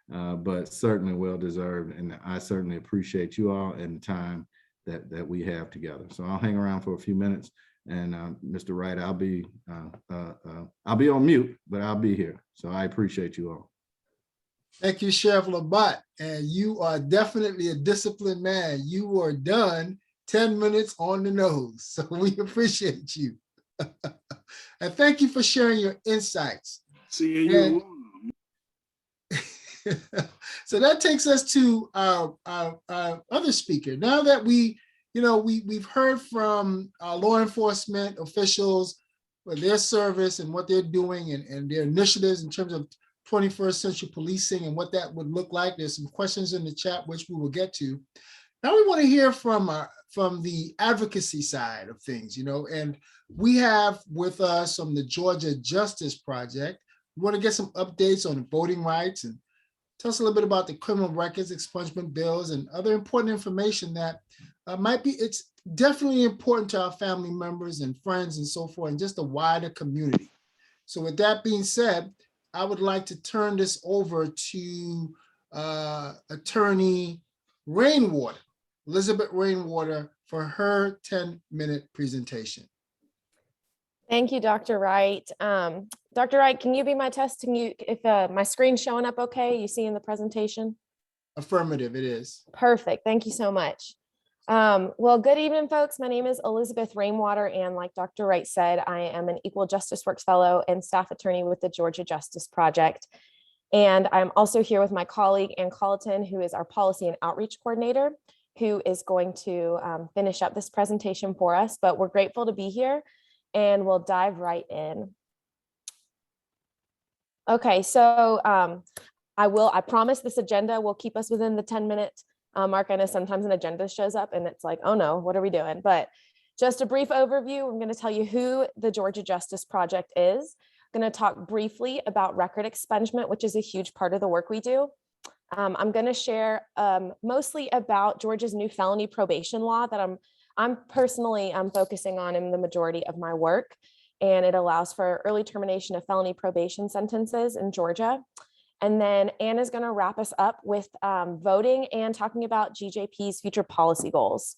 but certainly well-deserved. And I certainly appreciate you all and the time that we have together. So I'll hang around for a few minutes. And Mr. Wright, I'll be on mute, but I'll be here. So I appreciate you all. Thank you, Sheriff Labat. And you are definitely a disciplined man. You were done 10 minutes on the nose. So we appreciate you. And thank you for sharing your insights. See you. And- So that takes us to our other speaker. Now that we've heard from law enforcement officials for their service and what they're doing and their initiatives in terms of 21st century policing and what that would look like. There's some questions in the chat, which we will get to. Now we want to hear from the advocacy side of things, and we have with us from the Georgia Justice Project. We want to get some updates on voting rights and tell us a little bit about the criminal records, expungement bills, and other important information that it's definitely important to our family members and friends and so forth, and just the wider community. So with that being said, I would like to turn this over to Attorney Rainwater, Elizabeth Rainwater, for her 10-minute presentation. Thank you, Dr. Wright. Dr. Wright, can you be my test? If my screen's showing up okay, you see in the presentation? Affirmative, it is. Perfect. Thank you so much. Well, good evening, folks. My name is Elizabeth Rainwater, and like Dr. Wright said, I am an Equal Justice Works Fellow and staff attorney with the Georgia Justice Project. And I'm also here with my colleague, Ann Colloton, who is our Policy and Outreach Coordinator, who is going to finish up this presentation for us. But we're grateful to be here, and we'll dive right in. Okay, so I promise this agenda will keep us within the 10-minute mark. I know sometimes an agenda shows up and it's like, oh no, what are we doing? But just a brief overview. I'm going to tell you who the Georgia Justice Project is. I'm going to talk briefly about record expungement, which is a huge part of the work we do. I'm going to share mostly about Georgia's new felony probation law that I'm personally focusing on in the majority of my work. And it allows for early termination of felony probation sentences in Georgia. And then Ann is going to wrap us up with voting and talking about GJP's future policy goals.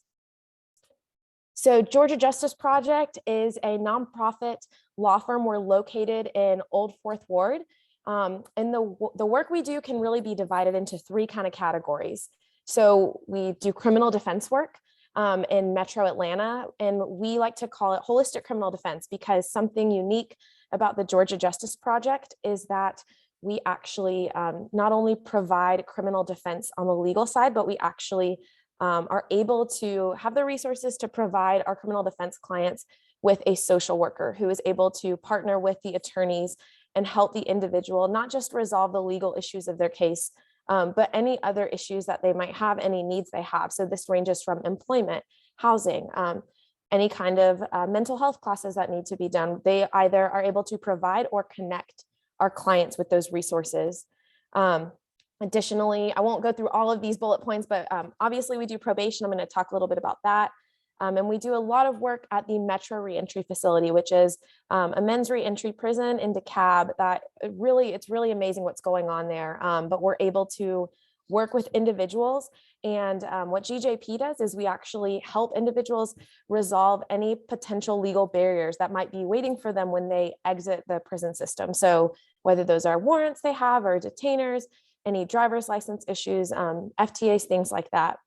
So Georgia Justice Project is a nonprofit law firm. We're located in Old Fourth Ward. And the work we do can really be divided into three kind of categories. So we do criminal defense work in Metro Atlanta, and we like to call it holistic criminal defense, because something unique about the Georgia Justice Project is that we actually not only provide criminal defense on the legal side, but we actually are able to have the resources to provide our criminal defense clients with a social worker who is able to partner with the attorneys and help the individual not just resolve the legal issues of their case, but any other issues that they might have, any needs they have. So this ranges from employment, housing, any kind of mental health classes that need to be done. They either are able to provide or connect our clients with those resources. Additionally, I won't go through all of these bullet points, but obviously we do probation. I'm going to talk a little bit about that. And we do a lot of work at the Metro Reentry Facility, which is a men's reentry prison in DeKalb. It's really amazing what's going on there. But we're able to work with individuals. And what GJP does is we actually help individuals resolve any potential legal barriers that might be waiting for them when they exit the prison system. So whether those are warrants they have or detainers, any driver's license issues, FTAs, things like that.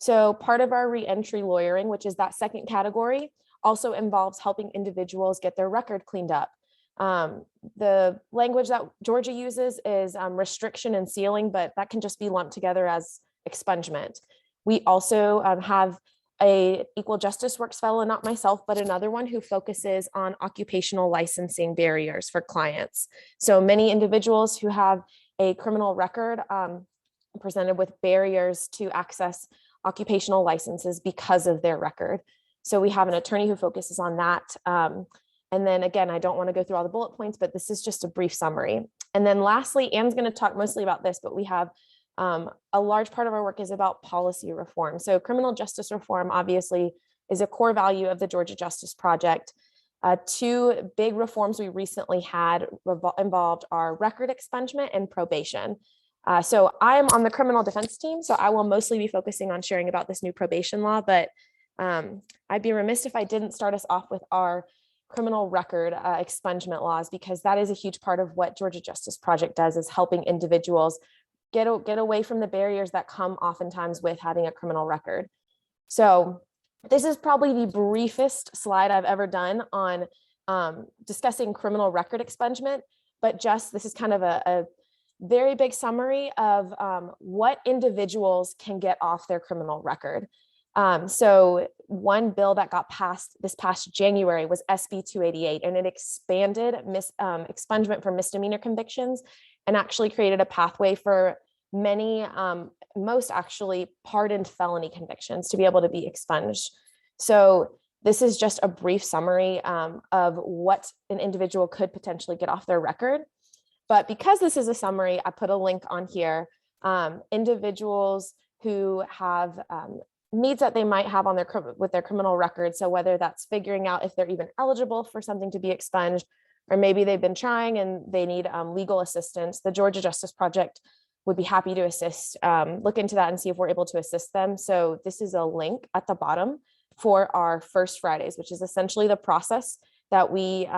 So part of our reentry lawyering, which is that second category, also involves helping individuals get their record cleaned up. The language that Georgia uses is restriction and sealing, but that can just be lumped together as expungement. We also have a Equal Justice Works fellow, not myself, but another one who focuses on occupational licensing barriers for clients. So many individuals who have a criminal record presented with barriers to access occupational licenses because of their record. So we have an attorney who focuses on that. And then again, I don't want to go through all the bullet points, but this is just a brief summary. And then lastly, Ann's going to talk mostly about this, but we have a large part of our work is about policy reform. So criminal justice reform obviously is a core value of the Georgia Justice Project. Two big reforms we recently had involved are record expungement and probation. So I am on the criminal defense team, so I will mostly be focusing on sharing about this new probation law, but I'd be remiss if I didn't start us off with our criminal record expungement laws, because that is a huge part of what Georgia Justice Project does, is helping individuals get away from the barriers that come oftentimes with having a criminal record. So this is probably the briefest slide I've ever done on discussing criminal record expungement, but this is kind of a very big summary of what individuals can get off their criminal record. So one bill that got passed this past January was SB 288, and it expanded expungement for misdemeanor convictions and actually created a pathway for many, most actually pardoned felony convictions to be able to be expunged. So this is just a brief summary of what an individual could potentially get off their record. But because this is a summary, I put a link on here. Individuals who have needs that they might have on with their criminal record. So whether that's figuring out if they're even eligible for something to be expunged, or maybe they've been trying and they need legal assistance, the Georgia Justice Project would be happy to assist, look into that and see if we're able to assist them. So this is a link at the bottom for our First Fridays, which is essentially the process that we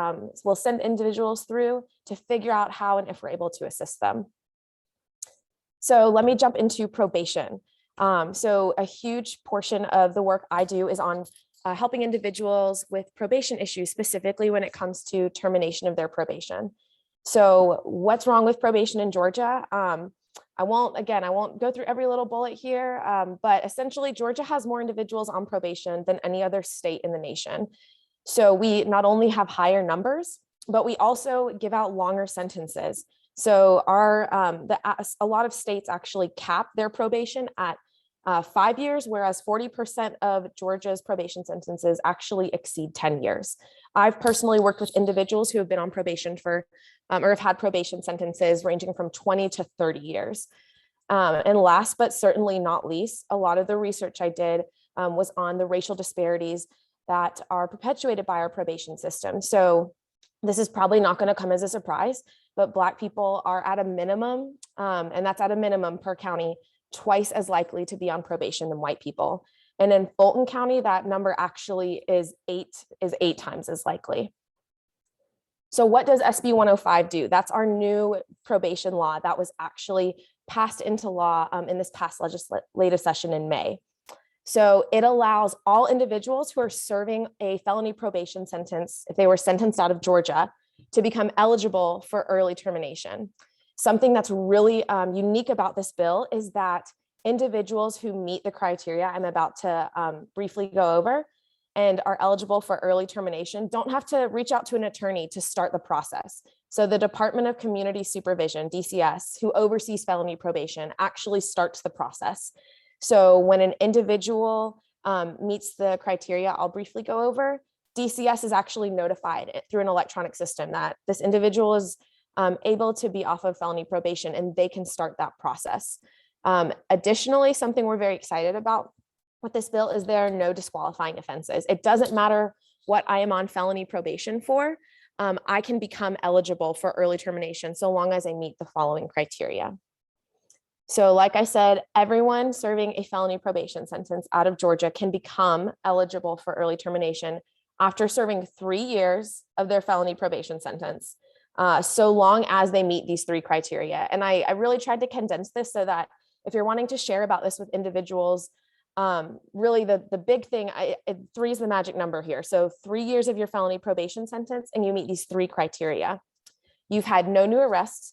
will send individuals through to figure out how and if we're able to assist them. So let me jump into probation. So a huge portion of the work I do is on helping individuals with probation issues, specifically when it comes to termination of their probation. So what's wrong with probation in Georgia? I won't go through every little bullet here, but essentially Georgia has more individuals on probation than any other state in the nation. So we not only have higher numbers, but we also give out longer sentences. So a lot of states actually cap their probation at 5 years, whereas 40% of Georgia's probation sentences actually exceed 10 years. I've personally worked with individuals who have been on probation for, or have had probation sentences ranging from 20 to 30 years. And last, but certainly not least, a lot of the research I did was on the racial disparities that are perpetuated by our probation system. So this is probably not going to come as a surprise, but Black people are at a minimum, and that's at a minimum per county, twice as likely to be on probation than white people. And in Fulton County, that number actually is eight times as likely. So what does SB 105 do? That's our new probation law that was actually passed into law in this past legislative session in May. So it allows all individuals who are serving a felony probation sentence, if they were sentenced out of Georgia, to become eligible for early termination. Something that's really unique about this bill is that individuals who meet the criteria I'm about to briefly go over and are eligible for early termination don't have to reach out to an attorney to start the process. So the Department of Community Supervision, DCS, who oversees felony probation, actually starts the process. So when an individual meets the criteria I'll briefly go over, DCS is actually notified through an electronic system that this individual is able to be off of felony probation, and they can start that process. Additionally, something we're very excited about with this bill is there are no disqualifying offenses. It doesn't matter what I am on felony probation for. I can become eligible for early termination so long as I meet the following criteria. So like I said, everyone serving a felony probation sentence out of Georgia can become eligible for early termination after serving 3 years of their felony probation sentence, so long as they meet these 3 criteria. And I really tried to condense this so that if you're wanting to share about this with individuals, really the big thing, 3 is the magic number here. So 3 years of your felony probation sentence and you meet these 3 criteria. You've had no new arrests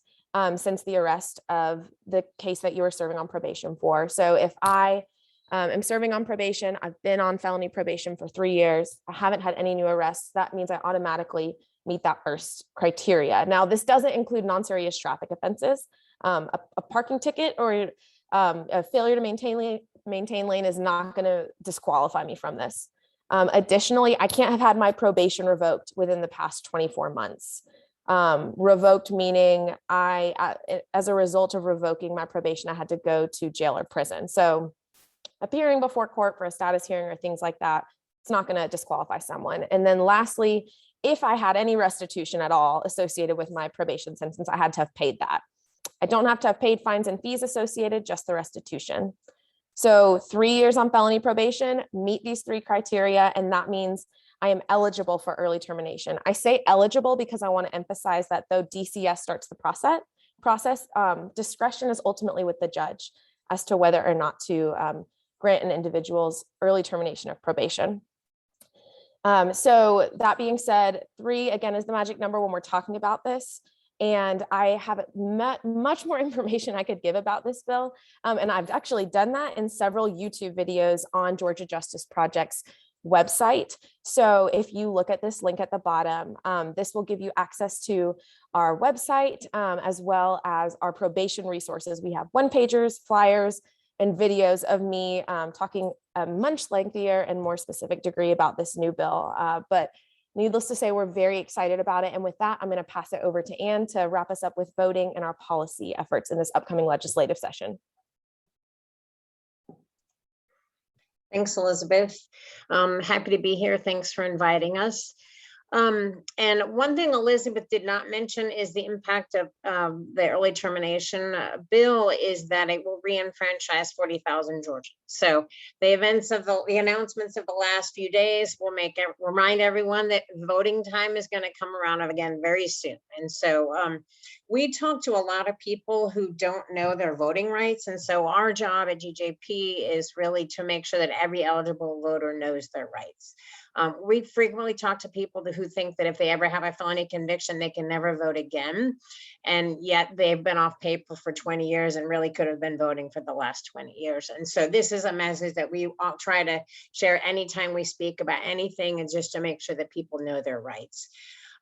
since the arrest of the case that you were serving on probation for. So if I am serving on probation, I've been on felony probation for 3 years, I haven't had any new arrests, that means I automatically meet that first criteria. Now, this doesn't include non-serious traffic offenses. A parking ticket or a failure to maintain lane is not going to disqualify me from this. Additionally, I can't have had my probation revoked within the past 24 months. Revoked meaning as a result of revoking my probation, I had to go to jail or prison. So appearing before court for a status hearing or things like that, it's not going to disqualify someone. And then lastly, if I had any restitution at all associated with my probation sentence, I had to have paid that. I don't have to have paid fines and fees associated, just the restitution. So 3 years on felony probation, meet these 3 criteria, and that means I am eligible for early termination. I say eligible because I want to emphasize that though DCS starts the process, discretion is ultimately with the judge as to whether or not to grant an individual's early termination of probation. So that being said, 3 again is the magic number when we're talking about this. And I have much more information I could give about this bill. And I've actually done that in several YouTube videos on Georgia Justice Project's website. So if you look at this link at the bottom, this will give you access to our website as well as our probation resources. We have one-pagers, flyers, and videos of me talking a much lengthier and more specific degree about this new bill. But needless to say, we're very excited about it. And with that, I'm going to pass it over to Ann to wrap us up with voting and our policy efforts in this upcoming legislative session. Thanks, Elizabeth. Happy to be here. Thanks for inviting us. And one thing Elizabeth did not mention is the impact of the early termination bill is that it will re-enfranchise 40,000 Georgians. So the announcements of the last few days will remind everyone that voting time is going to come around again very soon. And so we talk to a lot of people who don't know their voting rights. And so our job at GJP is really to make sure that every eligible voter knows their rights. We frequently talk to people who think that if they ever have a felony conviction, they can never vote again. And yet they've been off paper for 20 years and really could have been voting for the last 20 years. And so this is a message that we all try to share anytime we speak about anything, and just to make sure that people know their rights.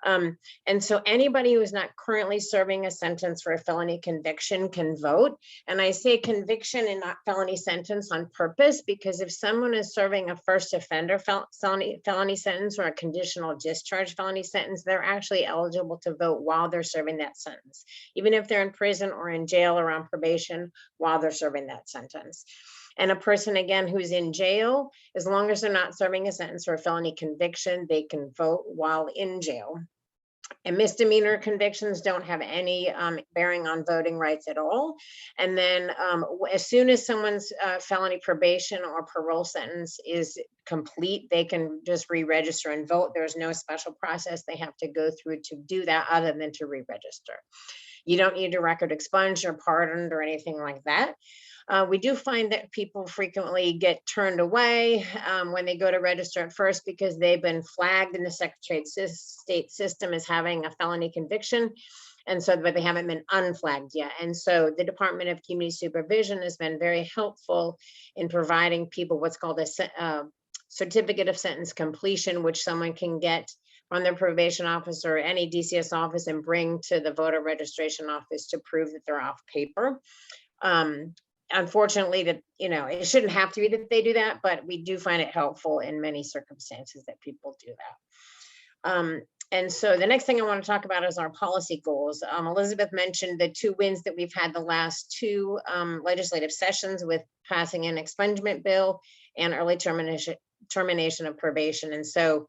And so anybody who is not currently serving a sentence for a felony conviction can vote. And I say conviction and not felony sentence on purpose, because if someone is serving a first offender felony sentence or a conditional discharge felony sentence, they're actually eligible to vote while they're serving that sentence, even if they're in prison or in jail or on probation while they're serving that sentence. And a person, again, who's in jail, as long as they're not serving a sentence for a felony conviction, they can vote while in jail. And misdemeanor convictions don't have any bearing on voting rights at all. And then as soon as someone's felony probation or parole sentence is complete, they can just re-register and vote. There's no special process they have to go through to do that other than to re-register. You don't need a record expunged or pardoned or anything like that. We do find that people frequently get turned away when they go to register at first because they've been flagged in the Secretary of State system as having a felony conviction. And so, but they haven't been unflagged yet. And so the Department of Community Supervision has been very helpful in providing people what's called a certificate of sentence completion, which someone can get from their probation officer or any DCS office and bring to the voter registration office to prove that they're off paper. Unfortunately, that it shouldn't have to be that they do that, but we do find it helpful in many circumstances that people do that. And so the next thing I want to talk about is our policy goals. Elizabeth mentioned the 2 wins that we've had the last 2 legislative sessions with passing an expungement bill and early termination of probation. And so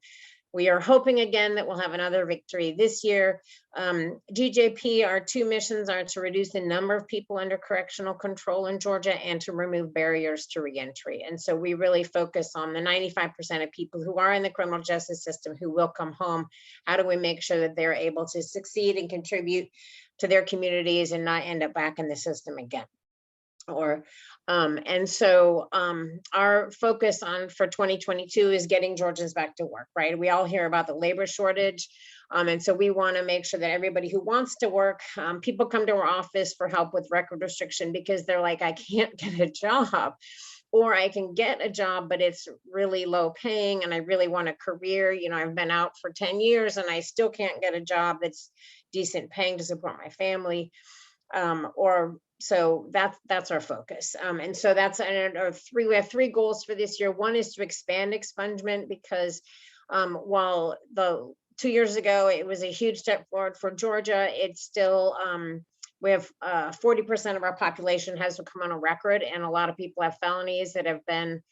we are hoping again that we'll have another victory this year. GJP, our 2 missions are to reduce the number of people under correctional control in Georgia and to remove barriers to reentry. And so we really focus on the 95% of people who are in the criminal justice system who will come home. How do we make sure that they're able to succeed and contribute to their communities and not end up back in the system again? And so our focus for 2022 is getting Georgians back to work, right? We all hear about the labor shortage. And so we want to make sure that everybody who wants to work, people come to our office for help with record restriction because they're like, I can't get a job, or I can get a job, but it's really low paying and I really want a career. I've been out for 10 years and I still can't get a job that's decent paying to support my family. So that's our focus. And so we have 3 goals for this year. One is to expand expungement because while 2 years ago, it was a huge step forward for Georgia, it's still, we have 40% of our population has a criminal record, and a lot of people have felonies that have been,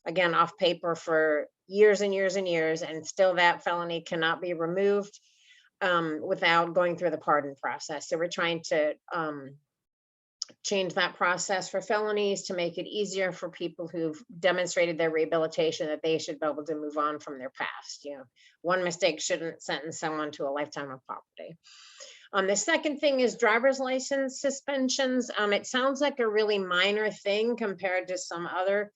again, off paper for years and years and years, and still that felony cannot be removed without going through the pardon process. So we're trying to change that process for felonies to make it easier for people who've demonstrated their rehabilitation, that they should be able to move on from their past. You know, one mistake shouldn't sentence someone to a lifetime of poverty. The second thing is driver's license suspensions. It sounds like a really minor thing compared to some other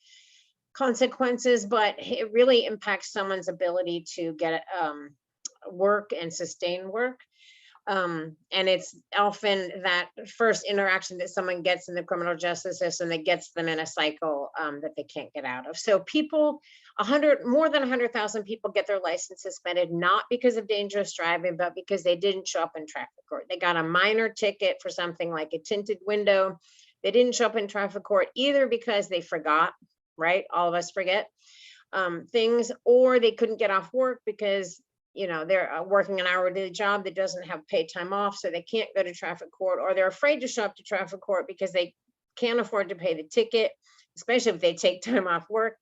consequences, but it really impacts someone's ability to get work and sustain work. And it's often that first interaction that someone gets in the criminal justice system that gets them in a cycle that they can't get out of. So people, more than 100,000 people get their license suspended, not because of dangerous driving, but because they didn't show up in traffic court. They got a minor ticket for something like a tinted window. They didn't show up in traffic court either because they forgot, right? All of us forget things, or they couldn't get off work because, you know, they're working an hourly job that doesn't have paid time off, so they can't go to traffic court, or they're afraid to show up to traffic court because they can't afford to pay the ticket, especially if they take time off work.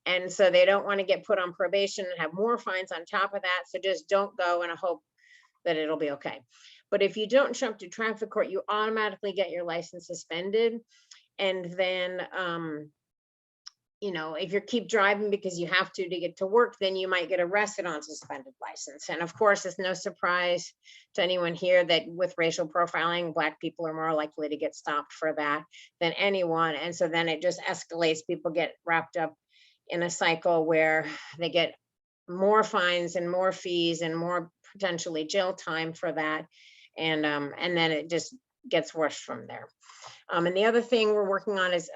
And so they don't want to get put on probation and have more fines on top of that. So just don't go and hope that it'll be okay. But if you don't show up to traffic court, you automatically get your license suspended. And then, you know, if you keep driving because you have to get to work, then you might get arrested on suspended license. And of course, it's no surprise to anyone here that with racial profiling, Black people are more likely to get stopped for that than anyone. And so then it just escalates. People get wrapped up in a cycle where they get more fines and more fees and more potentially jail time for that. And then it just gets worse from there. And the other thing we're working on is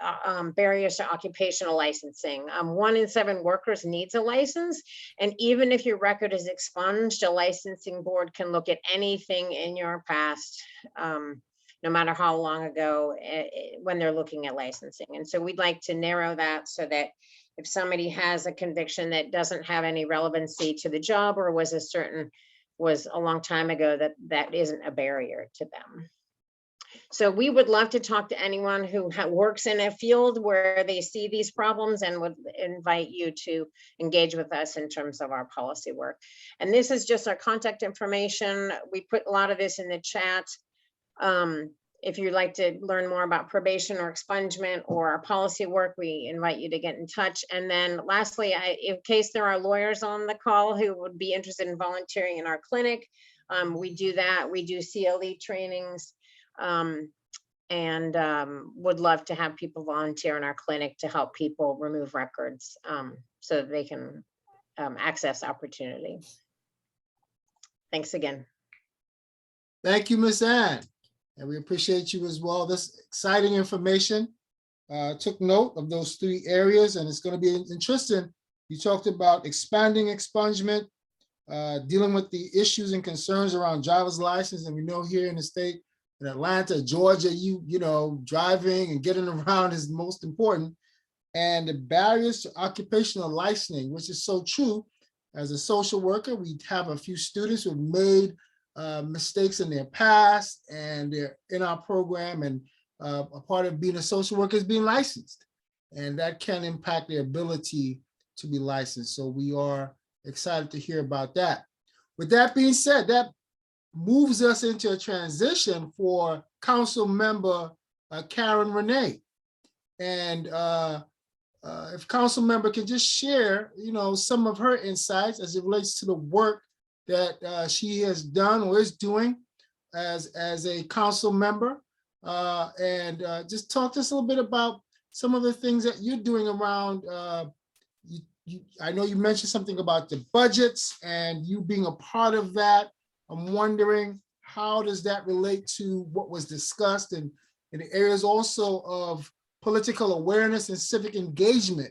barriers to occupational licensing. 1 in 7 workers needs a license. And even if your record is expunged, a licensing board can look at anything in your past, no matter how long ago, when they're looking at licensing. And so we'd like to narrow that so that if somebody has a conviction that doesn't have any relevancy to the job or was a long time ago, that isn't a barrier to them. So we would love to talk to anyone who works in a field where they see these problems and would invite you to engage with us in terms of our policy work. And this is just our contact information. We put a lot of this in the chat. If you'd like to learn more about probation or expungement or our policy work, we invite you to get in touch. And then lastly, in case there are lawyers on the call who would be interested in volunteering in our clinic, we do that. We do CLE trainings. And would love to have people volunteer in our clinic to help people remove records so that they can access opportunity. Thanks again. Thank you, Ms. Ann. And we appreciate you as well. This exciting information. Took note of those 3 areas, and it's going to be interesting. You talked about expanding expungement, dealing with the issues and concerns around driver's license. And we know here in the state, in Atlanta, Georgia, you know, driving and getting around is most important. And the barriers to occupational licensing, which is so true. As a social worker, we have a few students who have made mistakes in their past, and they're in our program, and a part of being a social worker is being licensed, and that can impact their ability to be licensed. So we are excited to hear about that. With that being said, that moves us into a transition for Council Member Karen Renee. And if Council Member can just share, you know, some of her insights as it relates to the work that she has done or is doing as a council member, and just talk to us a little bit about some of the things that you're doing around. I know you mentioned something about the budgets and you being a part of that. I'm wondering, how does that relate to what was discussed in the areas also of political awareness and civic engagement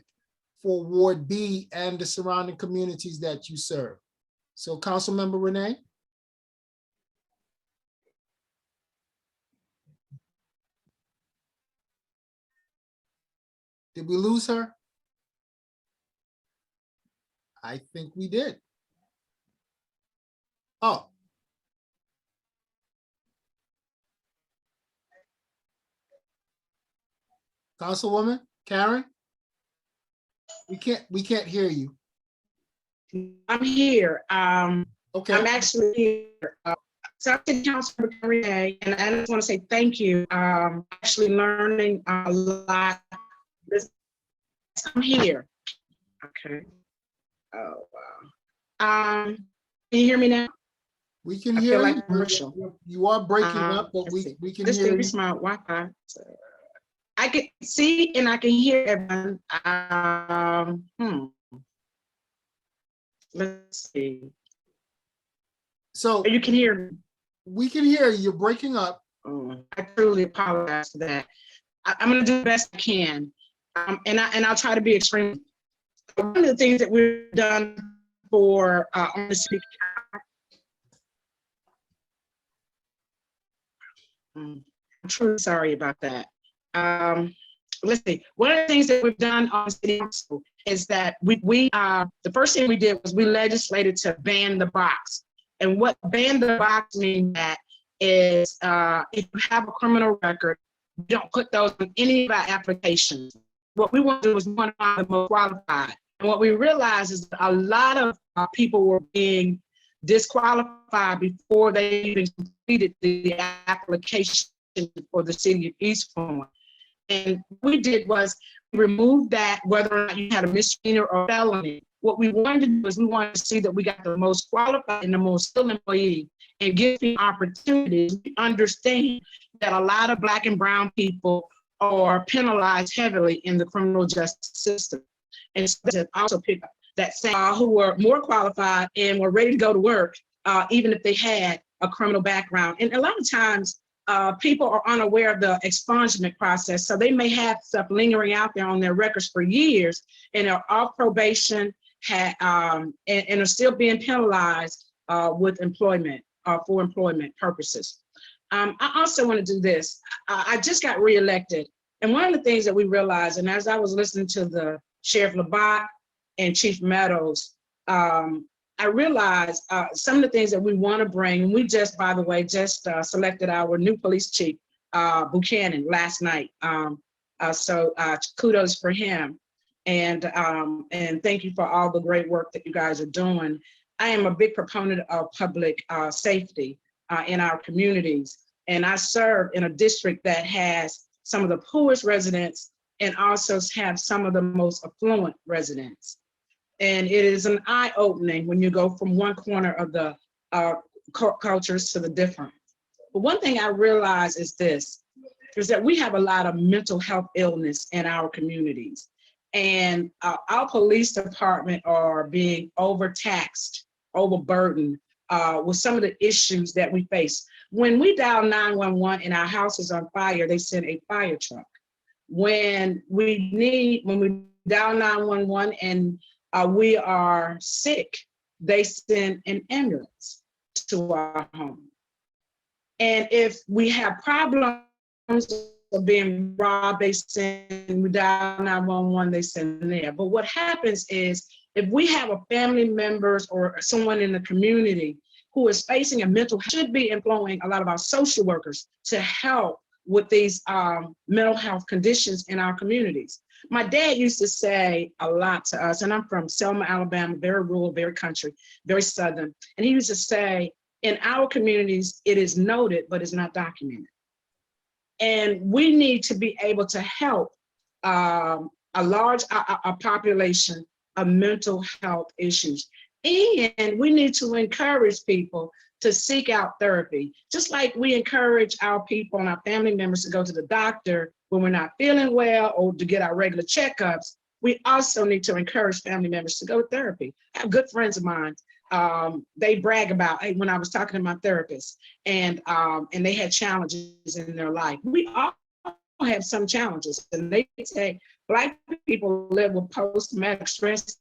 for Ward B and the surrounding communities that you serve? So Councilmember Renee. Did we lose her? I think we did. Oh. Councilwoman Karen? We can't hear you. I'm here. Okay. I'm actually here. So I'm City Councilor Renee, and I just want to say thank you. Actually learning a lot. I'm here. Okay. Oh, wow. Can you hear me now? We can I hear feel like you. commercial. You are breaking up, but Let's see. we can This hear thing you. is my Wi-Fi. So I can see and I can hear everyone. Let's see. So You can hear me. we can hear you. You're breaking up. Oh, I truly apologize for that. I'm going to do the best I can, and I'll try to be extreme. One of the things that we've done for on the city. I'm truly sorry about that. Let's see. One of the things that we've done on city council is that we the first thing we did was we legislated to ban the box. And what ban the box means that is if you have a criminal record, you don't put those in any of our applications. What we want to do is we want to find the most qualified. And what we realized is that a lot of people were being disqualified before they even completed the application for the city of East Point. And what we did was remove that, whether or not you had a misdemeanor or felony. What we wanted to do is we wanted to see that we got the most qualified and the most skilled employee and give them opportunities. We understand that a lot of Black and brown people are penalized heavily in the criminal justice system. And so to also pick up that same who were more qualified and were ready to go to work, even if they had a criminal background. And a lot of times, people are unaware of the expungement process. So they may have stuff lingering out there on their records for years and are off probation and are still being penalized with employment for employment purposes. I also want to do this. I just got reelected. And one of the things that we realized, and as I was listening to the Sheriff Labat and Chief Meadows, I realized some of the things that we want to bring, and we just, by the way, selected our new police chief, Buchanan, last night. So kudos for him. And thank you for all the great work that you guys are doing. I am a big proponent of public safety in our communities. And I serve in a district that has some of the poorest residents and also have some of the most affluent residents. And it is an eye-opening when you go from one corner of the cultures to the different. But one thing I realize is this, is that we have a lot of mental health illness in our communities. And our police department are being overtaxed, overburdened with some of the issues that we face. When we dial 911 and our house is on fire, they send a fire truck. When we dial 911 and we are sick, they send an ambulance to our home. And if we have problems of being robbed, they send, we dial 911, they send them there. But what happens is, if we have a family members or someone in the community who is facing a mental, should be employing a lot of our social workers to help with these mental health conditions in our communities. My dad used to say a lot to us, and I'm from Selma, Alabama, very rural, very country, very Southern. And he used to say, in our communities, it is noted, but it's not documented. And we need to be able to help a large population of mental health issues. And we need to encourage people to seek out therapy. Just like we encourage our people and our family members to go to the doctor when we're not feeling well or to get our regular checkups, we also need to encourage family members to go to therapy. I have good friends of mine. They brag about, hey, when I was talking to my therapist and they had challenges in their life. We all have some challenges, and they say Black people live with post-traumatic stress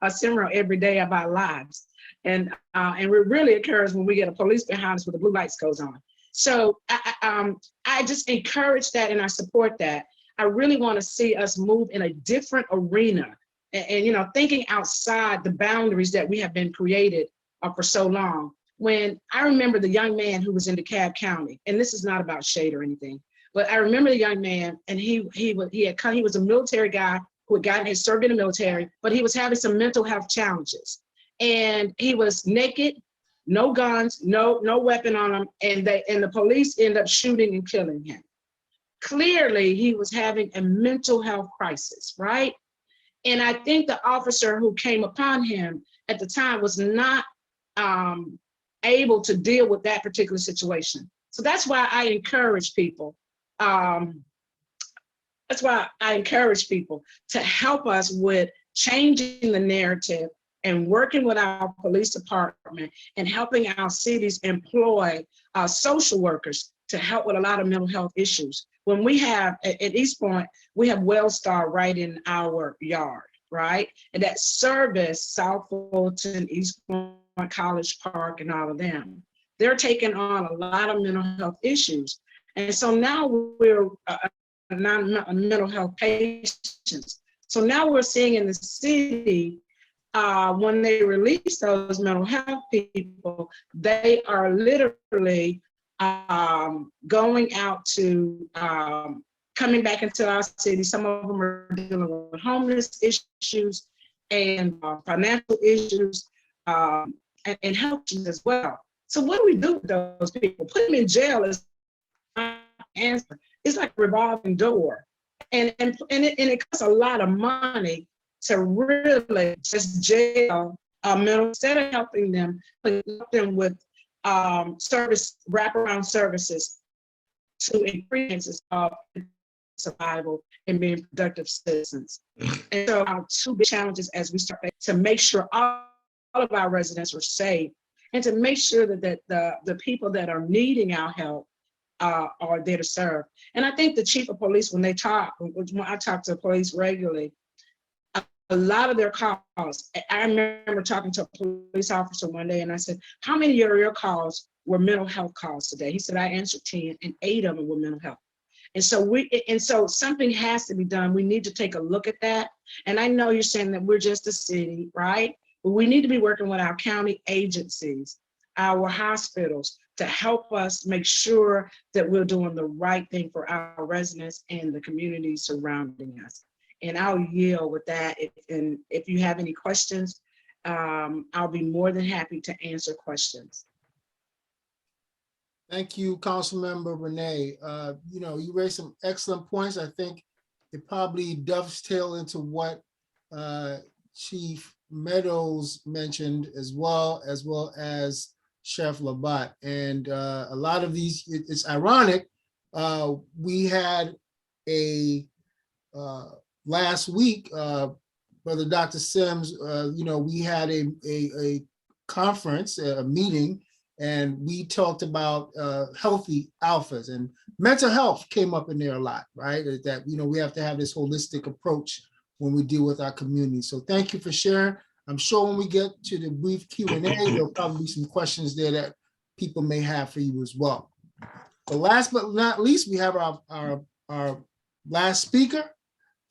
syndrome every day of our lives. And we're really encouraged when we get a police behind us with the blue lights goes on. So I just encourage that and I support that. I really want to see us move in a different arena and you know, thinking outside the boundaries that we have been created for so long. When I remember the young man who was in DeKalb County, and this is not about shade or anything, but I remember the young man, and he was a military guy who had served in the military, but he was having some mental health challenges. And he was naked, no guns, no weapon on him, and the police end up shooting and killing him. Clearly, he was having a mental health crisis, right? And I think the officer who came upon him at the time was not able to deal with that particular situation. So that's why I encourage people. That's why I encourage people to help us with changing the narrative and working with our police department and helping our cities employ social workers to help with a lot of mental health issues. When we have, at East Point, we have Wellstar right in our yard, right? And that service South Fulton, East Point, College Park, and all of them. They're taking on a lot of mental health issues. And so now we're mental health patients. So now we're seeing in the city, when they release those mental health people, they are literally going out to, coming back into our city. Some of them are dealing with homeless issues and financial issues and health issues as well. So what do we do with those people? Put them in jail is not the answer. It's like a revolving door. And it costs a lot of money to really just jail mental, instead of helping them, help them with wraparound services to increase survival and being productive citizens. And so our two big challenges as we start to make sure all of our residents are safe and to make sure that the people that are needing our help are there to serve. And I think the chief of police, when I talk to police regularly, a lot of their calls, I remember talking to a police officer one day and I said, how many of your calls were mental health calls today? He said, I answered 10 and 8 of them were mental health. And so something has to be done. We need to take a look at that. And I know you're saying that we're just a city, right? But we need to be working with our county agencies, our hospitals, to help us make sure that we're doing the right thing for our residents and the community surrounding us. And I'll yield with that. If you have any questions, I'll be more than happy to answer questions. Thank you, Councilmember Renee. You raised some excellent points. I think it probably dovetail into what Chief Meadows mentioned as well as Chef Labat. And a lot of these, it's ironic. We had a last week, Brother Dr. Sims, we had a conference, a meeting, and we talked about healthy alphas, and mental health came up in there a lot, right? That, we have to have this holistic approach when we deal with our community. So thank you for sharing. I'm sure when we get to the brief Q&A, there'll probably be some questions there that people may have for you as well. But last but not least, we have our last speaker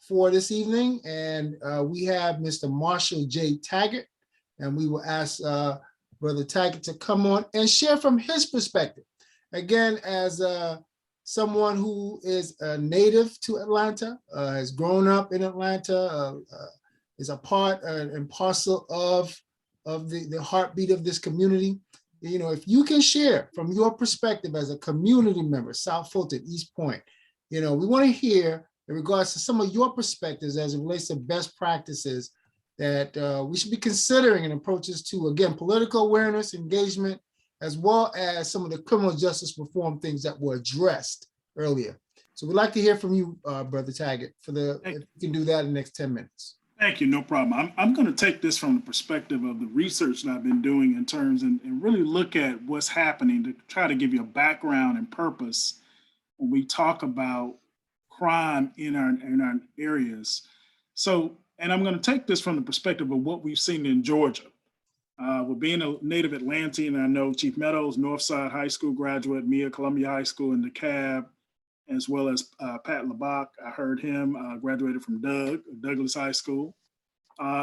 for this evening, and we have Mr. Marshall J. Taggart, and we will ask Brother Taggart to come on and share from his perspective. Again, as someone who is a native to Atlanta, has grown up in Atlanta, is a part and parcel of the heartbeat of this community. If you can share from your perspective as a community member, South Fulton, East Point, we want to hear in regards to some of your perspectives as it relates to best practices that we should be considering in approaches to, again, political awareness, engagement, as well as some of the criminal justice reform things that were addressed earlier. So we'd like to hear from you, Brother Taggart, if you can do that in the next 10 minutes. Thank you, no problem. I'm going to take this from the perspective of the research that I've been doing in terms and really look at what's happening to try to give you a background and purpose when we talk about crime in our areas. So, and I'm going to take this from the perspective of what we've seen in Georgia. With being a native Atlantean, I know Chief Meadows, Northside High School graduate, Mia Columbia High School in DeKalb, as well as Pat Labat. I heard him, graduated from Douglas High School.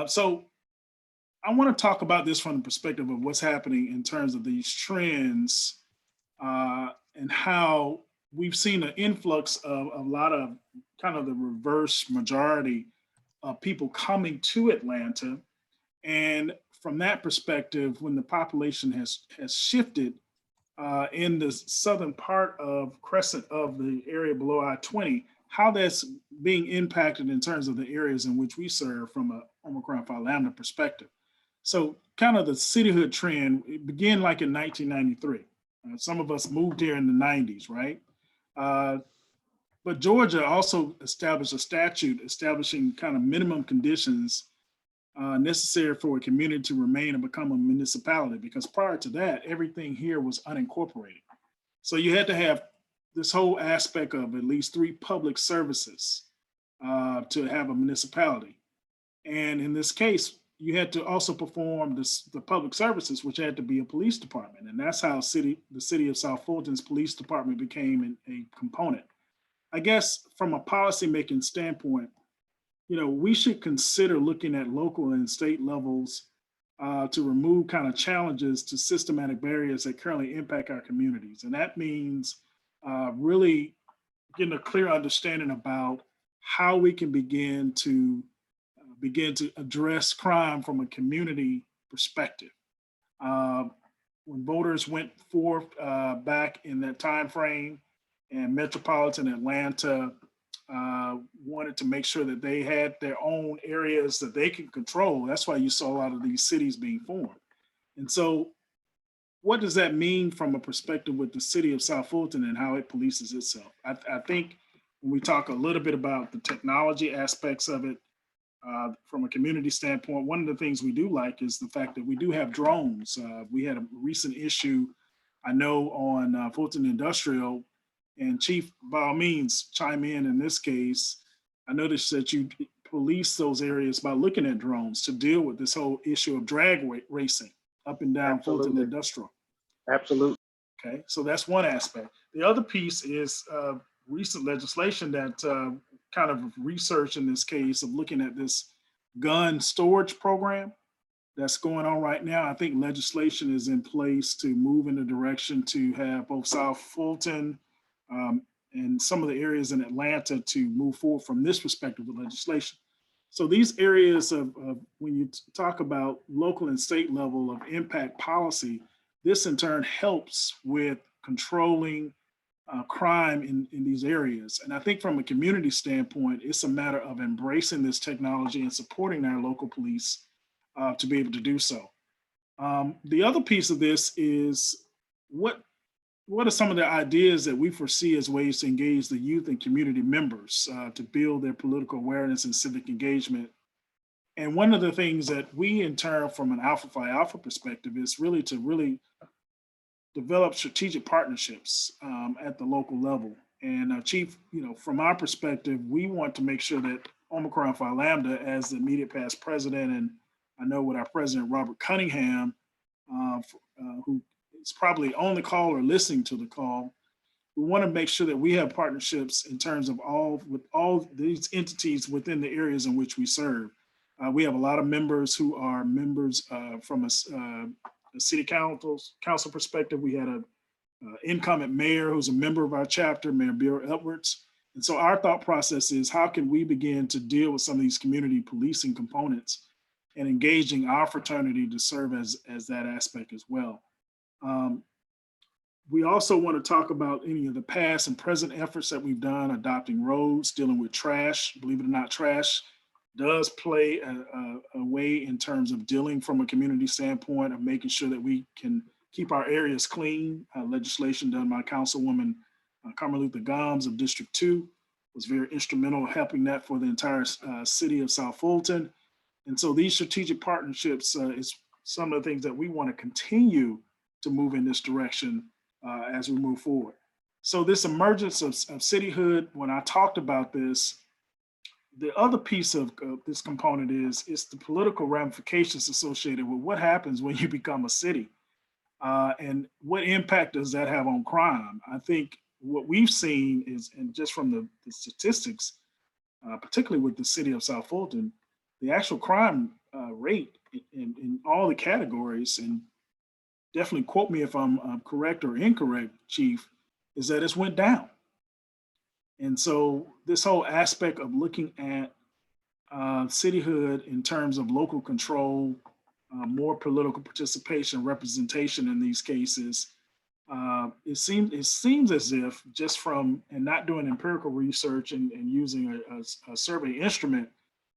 So I want to talk about this from the perspective of what's happening in terms of these trends and how we've seen an influx of a lot of kind of the reverse majority of people coming to Atlanta And from that perspective, when the population has shifted in the southern part of Crescent of the area below I-20, how that's being impacted in terms of the areas in which we serve from a Omicron Phi Lambda perspective. So kind of the cityhood trend, it began like in 1993. Some of us moved here in the 90s, right? But Georgia also established a statute establishing kind of minimum conditions necessary for a community to remain and become a municipality, because prior to that, everything here was unincorporated. So you had to have this whole aspect of at least 3 public services to have a municipality. And in this case, you had to also perform the public services, which had to be a police department. And that's how the city of South Fulton's police department became a component. I guess from a policymaking standpoint, you know, we should consider looking at local and state levels to remove kind of challenges to systematic barriers that currently impact our communities. And that means really getting a clear understanding about how we can begin to address crime from a community perspective. When voters went forth back in that time frame, and metropolitan Atlanta wanted to make sure that they had their own areas that they can control. That's why you saw a lot of these cities being formed. And so what does that mean from a perspective with the city of South Fulton and how it polices itself? I think when we talk a little bit about the technology aspects of it, from a community standpoint, one of the things we do like is the fact that we do have drones. We had a recent issue, I know, on Fulton Industrial, and Chief, by all means, chime in this case. I noticed that you police those areas by looking at drones to deal with this whole issue of drag racing up and down Fulton Industrial. Absolutely. Okay, so that's one aspect. The other piece is recent legislation that kind of research in this case of looking at this gun storage program that's going on right now. I think legislation is in place to move in the direction to have both South Fulton and some of the areas in Atlanta to move forward from this perspective with legislation. So these areas of when you talk about local and state level of impact policy, this in turn helps with controlling crime in these areas. And I think from a community standpoint, it's a matter of embracing this technology and supporting our local police to be able to do so. The other piece of this is what are some of the ideas that we foresee as ways to engage the youth and community members to build their political awareness and civic engagement? And one of the things that we in turn from an Alpha Phi Alpha perspective is really to develop strategic partnerships at the local level. And Chief, you know, from our perspective, we want to make sure that Omicron Phi Lambda, as the immediate past president, and I know with our president, Robert Cunningham, who is probably on the call or listening to the call, we want to make sure that we have partnerships in terms of with all these entities within the areas in which we serve. We have a lot of members who are members from a city council perspective. We had an incumbent mayor who's a member of our chapter, Mayor Bill Edwards. And so our thought process is, how can we begin to deal with some of these community policing components and engaging our fraternity to serve as that aspect as well. We also want to talk about any of the past and present efforts that we've done, adopting roads, dealing with trash. Believe it or not, trash does play a way in terms of dealing from a community standpoint of making sure that we can keep our areas clean. Legislation done by Councilwoman Carmelita Gomes of District 2 was very instrumental in helping that for the entire city of South Fulton. And so these strategic partnerships is some of the things that we want to continue to move in this direction as we move forward. So this emergence of cityhood, when I talked about this, the other piece of this component is the political ramifications associated with what happens when you become a city and what impact does that have on crime. I think what we've seen is, and just from the statistics, particularly with the city of South Fulton, the actual crime rate in all the categories, and definitely quote me if I'm correct or incorrect, Chief, is that it's went down. And so this whole aspect of looking at cityhood in terms of local control more political participation, representation in these cases. It seems as if just from and not doing empirical research and using a survey instrument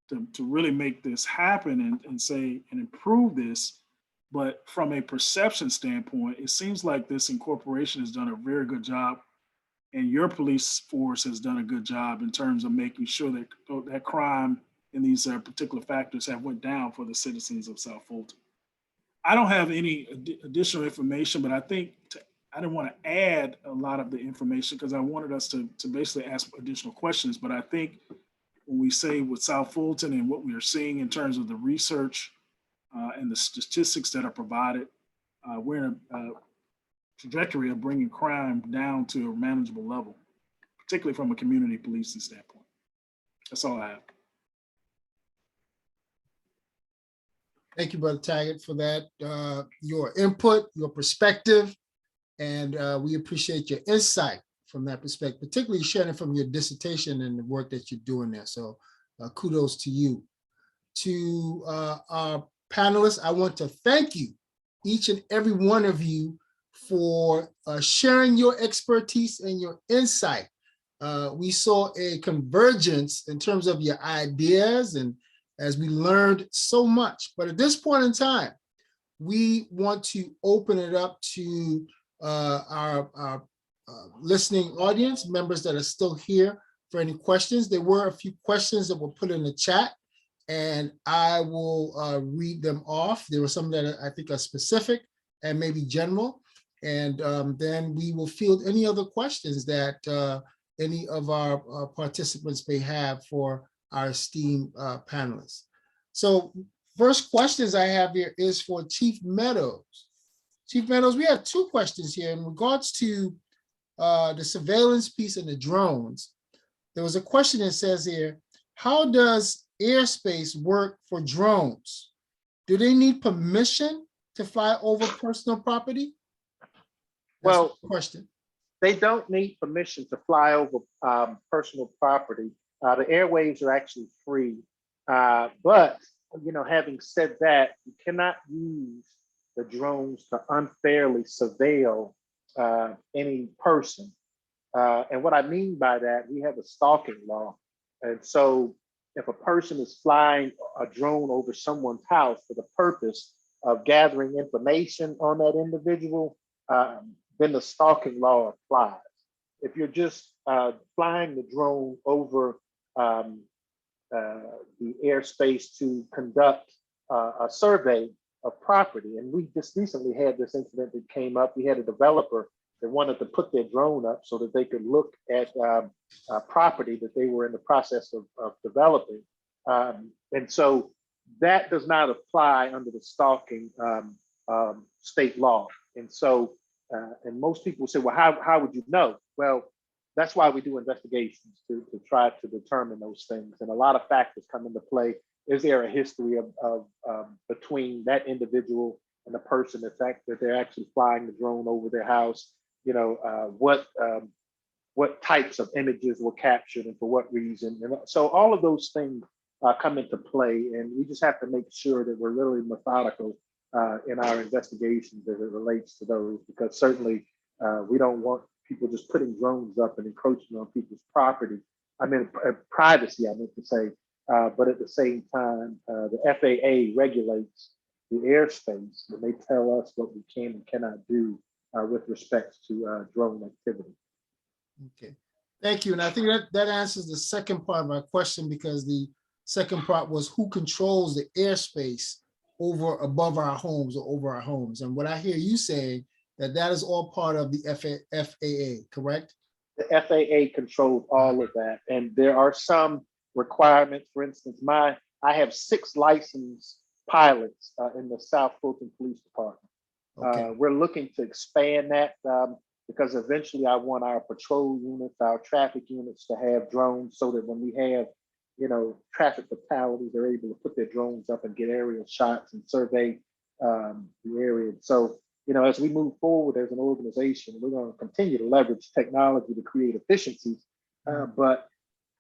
to really make this happen and say and improve this, but from a perception standpoint, it seems like this incorporation has done a very good job, and your police force has done a good job in terms of making sure that that crime and these particular factors have went down for the citizens of South Fulton. I don't have any additional information, but I think I didn't want to add a lot of the information because I wanted us to basically ask additional questions. But I think when we say with South Fulton and what we are seeing in terms of the research and the statistics that are provided, we're in a trajectory of bringing crime down to a manageable level, particularly from a community policing standpoint. That's all I have. Thank you, Brother Taggart, for that, your input, your perspective, and we appreciate your insight from that perspective, particularly sharing from your dissertation and the work that you're doing there. So kudos to you. To our panelists, I want to thank you, each and every one of you, for sharing your expertise and your insight. We saw a convergence in terms of your ideas, and as we learned so much. But at this point in time, we want to open it up to our listening audience, members that are still here, for any questions. There were a few questions that were put in the chat, and I will read them off. There were some that I think are specific and maybe general, and then we will field any other questions that any of our participants may have for our esteemed panelists. So first questions I have here is for Chief Meadows. Chief Meadows, we have two questions here in regards to the surveillance piece and the drones. There was a question that says here, how does airspace work for drones? Do they need permission to fly over personal property? That's Well, the question. They don't need permission to fly over personal property. The airwaves are actually free. But, having said that, you cannot use the drones to unfairly surveil any person. And what I mean by that, we have a stalking law. And so if a person is flying a drone over someone's house for the purpose of gathering information on that individual, then the stalking law applies. If you're just flying the drone over the airspace to conduct a survey of property, and we just recently had this incident that came up. We had a developer that wanted to put their drone up so that they could look at property that they were in the process of developing. And so that does not apply under the stalking state law. And so, and most people say, well, how would you know? Well, that's why we do investigations to try to determine those things. And a lot of factors come into play. Is there a history of between that individual and the person that they're actually flying the drone over their house? What types of images were captured and for what reason? And so all of those things come into play, and we just have to make sure that we're really methodical in our investigations as it relates to those, because certainly we don't want people just putting drones up and encroaching on people's property. I mean, privacy, I meant to say, but at the same time, the FAA regulates the airspace, and they tell us what we can and cannot do with respect to drone activity. Okay, thank you. And I think that answers the second part of my question, because the second part was who controls the airspace above our homes or over our homes. And what I hear you saying, that is all part of the FAA, correct? The FAA controls all of that. And there are some requirements. For instance, I have 6 licensed pilots in the South Fulton Police Department. Okay. We're looking to expand that because eventually I want our patrol units, our traffic units to have drones, so that when we have, traffic fatalities, they're able to put their drones up and get aerial shots and survey the area. So, as we move forward as an organization, we're going to continue to leverage technology to create efficiencies. But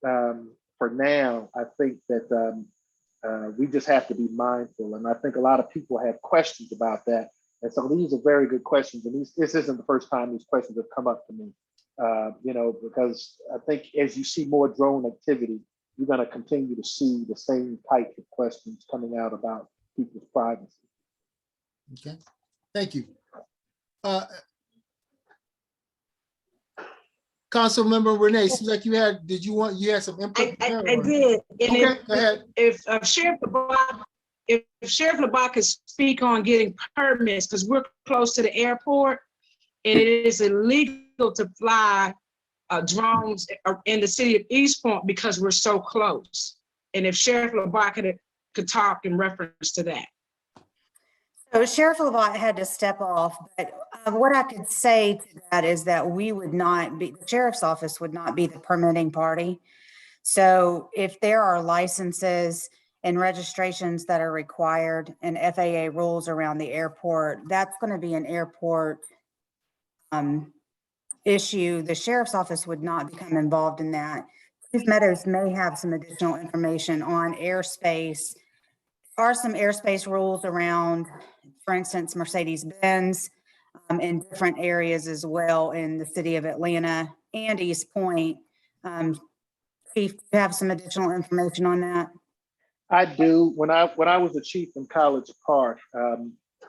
for now, I think that We just have to be mindful. And I think a lot of people have questions about that. And so these are very good questions. And this isn't the first time these questions have come up to me, because I think as you see more drone activity, you're going to continue to see the same types of questions coming out about people's privacy. Okay, thank you. Councilmember Renee, seems like you had some input? I did. And Okay, go ahead. If Sheriff Labat could speak on getting permits, because we're close to the airport, and it is illegal to fly drones in the city of East Point because we're so close. And if Sheriff Labat could talk in reference to that. So Sheriff Labat had to step off, but what I could say to that is that we would not be, the sheriff's office would not be the permitting party. So if there are licenses and registrations that are required and FAA rules around the airport, that's going to be an airport issue. The sheriff's office would not become involved in that. Chief Meadows may have some additional information on airspace. There are some airspace rules around, for instance, Mercedes-Benz in different areas as well in the city of Atlanta and East Point. Chief, do you have some additional information on that? I do. When I was a chief in College Park,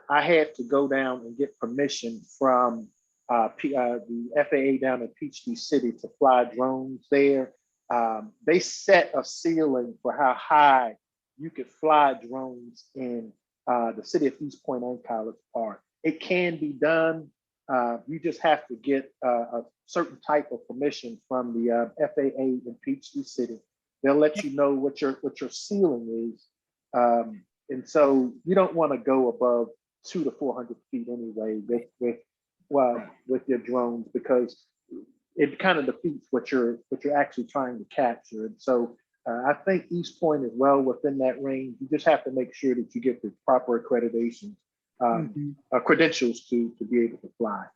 I had to go down and get permission from the FAA down in Peachtree City to fly drones there. They set a ceiling for how high you could fly drones in the city of East Point and College Park. It can be done. You just have to get a certain type of permission from the FAA in Peachtree City. They'll let you know what your ceiling is. And so you don't want to go above 200 to 400 feet anyway with your drones, because it kind of defeats what you're actually trying to capture. And so I think East Point is well within that range. You just have to make sure that you get the proper accreditation, credentials to be able to fly.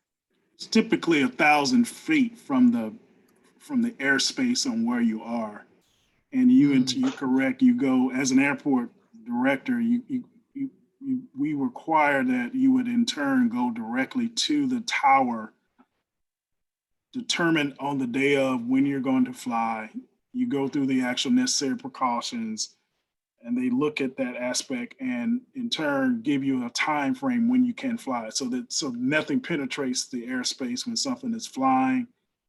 It's typically 1,000 feet from the airspace on where you are. And you're correct. You go as an airport director. We require that you would in turn go directly to the tower, determine on the day of when you're going to fly. You go through the actual necessary precautions, and they look at that aspect and in turn give you a time frame when you can fly. So nothing penetrates the airspace when something is flying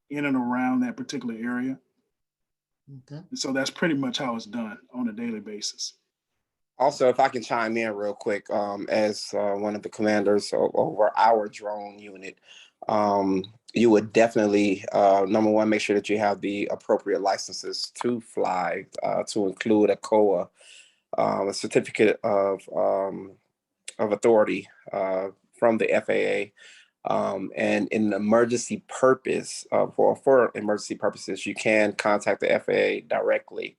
in and around that particular area. Okay. And so that's pretty much how it's done on a daily basis. Also, if I can chime in real quick, as one of the commanders over our drone unit, you would definitely, number one, make sure that you have the appropriate licenses to fly, to include a COA, a certificate of authority from the FAA. And in emergency purpose, for emergency purposes, you can contact the FAA directly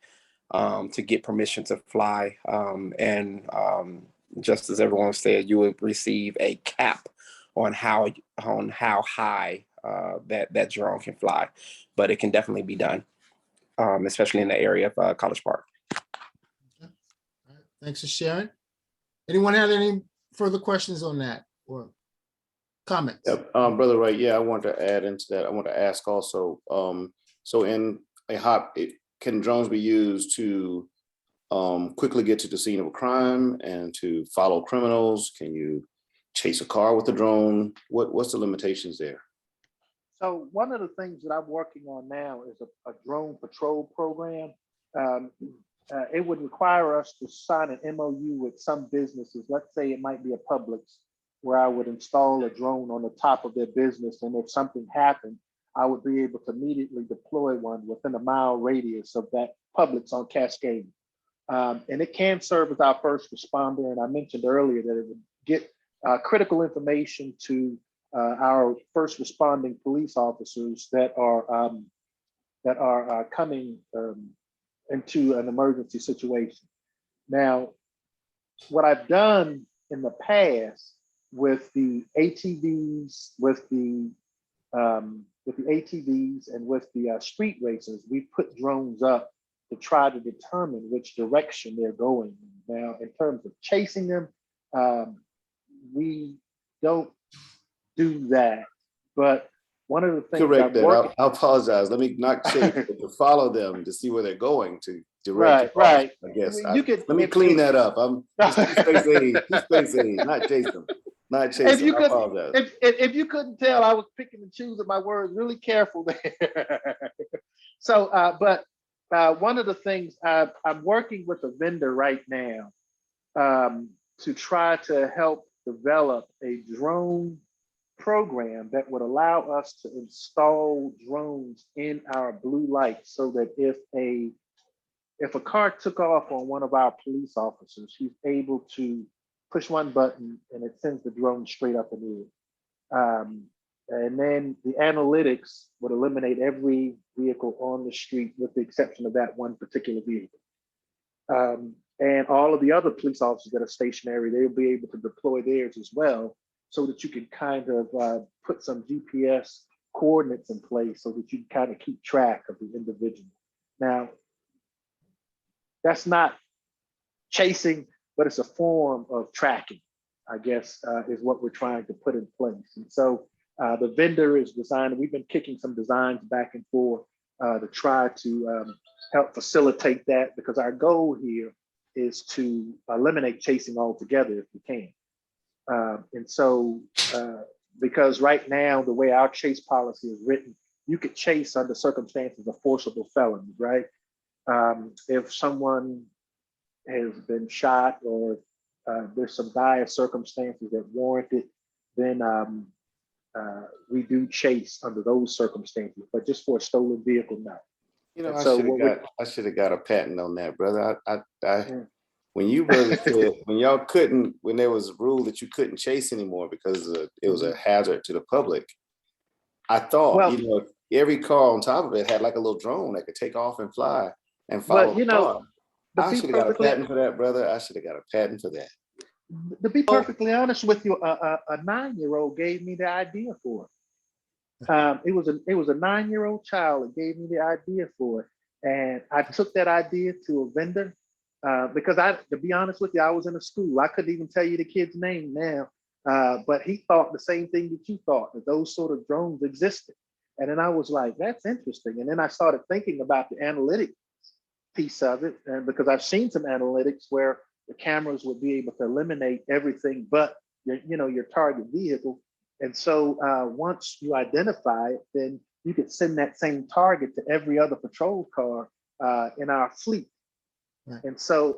to get permission to fly. And just as everyone said, you would receive a cap on how high that drone can fly, but it can definitely be done, especially in the area of College Park. Okay. All right. Thanks for sharing. Anyone have any further questions on that or comments? Yep. Brother Wright, yeah, I want to add into that. I want to ask also, so in a hot, can drones be used to quickly get to the scene of a crime and to follow criminals? Can you chase a car with a drone? What's the limitations there? So one of the things that I'm working on now is a drone patrol program. It would require us to sign an MOU with some businesses. Let's say it might be a Publix, where I would install a drone on the top of their business. And if something happened, I would be able to immediately deploy one within a mile radius of that Publix on Cascade. And it can serve as our first responder. And I mentioned earlier that it would get critical information to our first responding police officers that are coming into an emergency situation. Now, what I've done in the past with the ATVs, with the ATVs and with the street racers, we put drones up to try to determine which direction they're going. Now, in terms of chasing them, we don't do that. But one of the things Correct I'm that. working, I apologize. Let me not chase, but to follow them to see where they're going to direct. right. I guess. You could, Let me clean that up. I'm space A, not Jason. Not chasing. If you I could, apologize. if you couldn't tell, I was picking and choosing my words really careful there. So, but one of the things I'm working with a vendor right now to try to help develop a drone program that would allow us to install drones in our blue lights, so that if a car took off on one of our police officers, he's able to push one button and it sends the drone straight up in the air. And then the analytics would eliminate every vehicle on the street with the exception of that one particular vehicle. And all of the other police officers that are stationary, they'll be able to deploy theirs as well, so that you can kind of put some GPS coordinates in place so that you can kind of keep track of the individual. Now, that's not chasing, but it's a form of tracking, I guess, is what we're trying to put in place. And so the vendor is designing, we've been kicking some designs back and forth to try to help facilitate that, because our goal here is to eliminate chasing altogether if we can. And so, because right now, the way our chase policy is written, you could chase under circumstances of forcible felony, right? If someone has been shot or there's some dire circumstances that warrant it, then we do chase under those circumstances, but just for a stolen vehicle, no. You know, And I should have got a patent on that, brother. When you brother said when there was a rule that you couldn't chase anymore because it was a hazard to the public, I thought, every car on top of it had like a little drone that could take off and fly and follow the car. I should have got a patent for that, brother. I should have got a patent for that. To be perfectly honest with you, a 9-year-old gave me the idea for it. It was a 9-year-old child that gave me the idea for it, and I took that idea to a vendor because to be honest with you, I was in a school. I couldn't even tell you the kid's name now, but he thought the same thing that you thought, that those sort of drones existed. And then I was like, that's interesting. And then I started thinking about the analytic piece of it, and because I've seen some analytics where the cameras would be able to eliminate everything but your target vehicle. And so once you identify it, then you could send that same target to every other patrol car in our fleet. Right. And so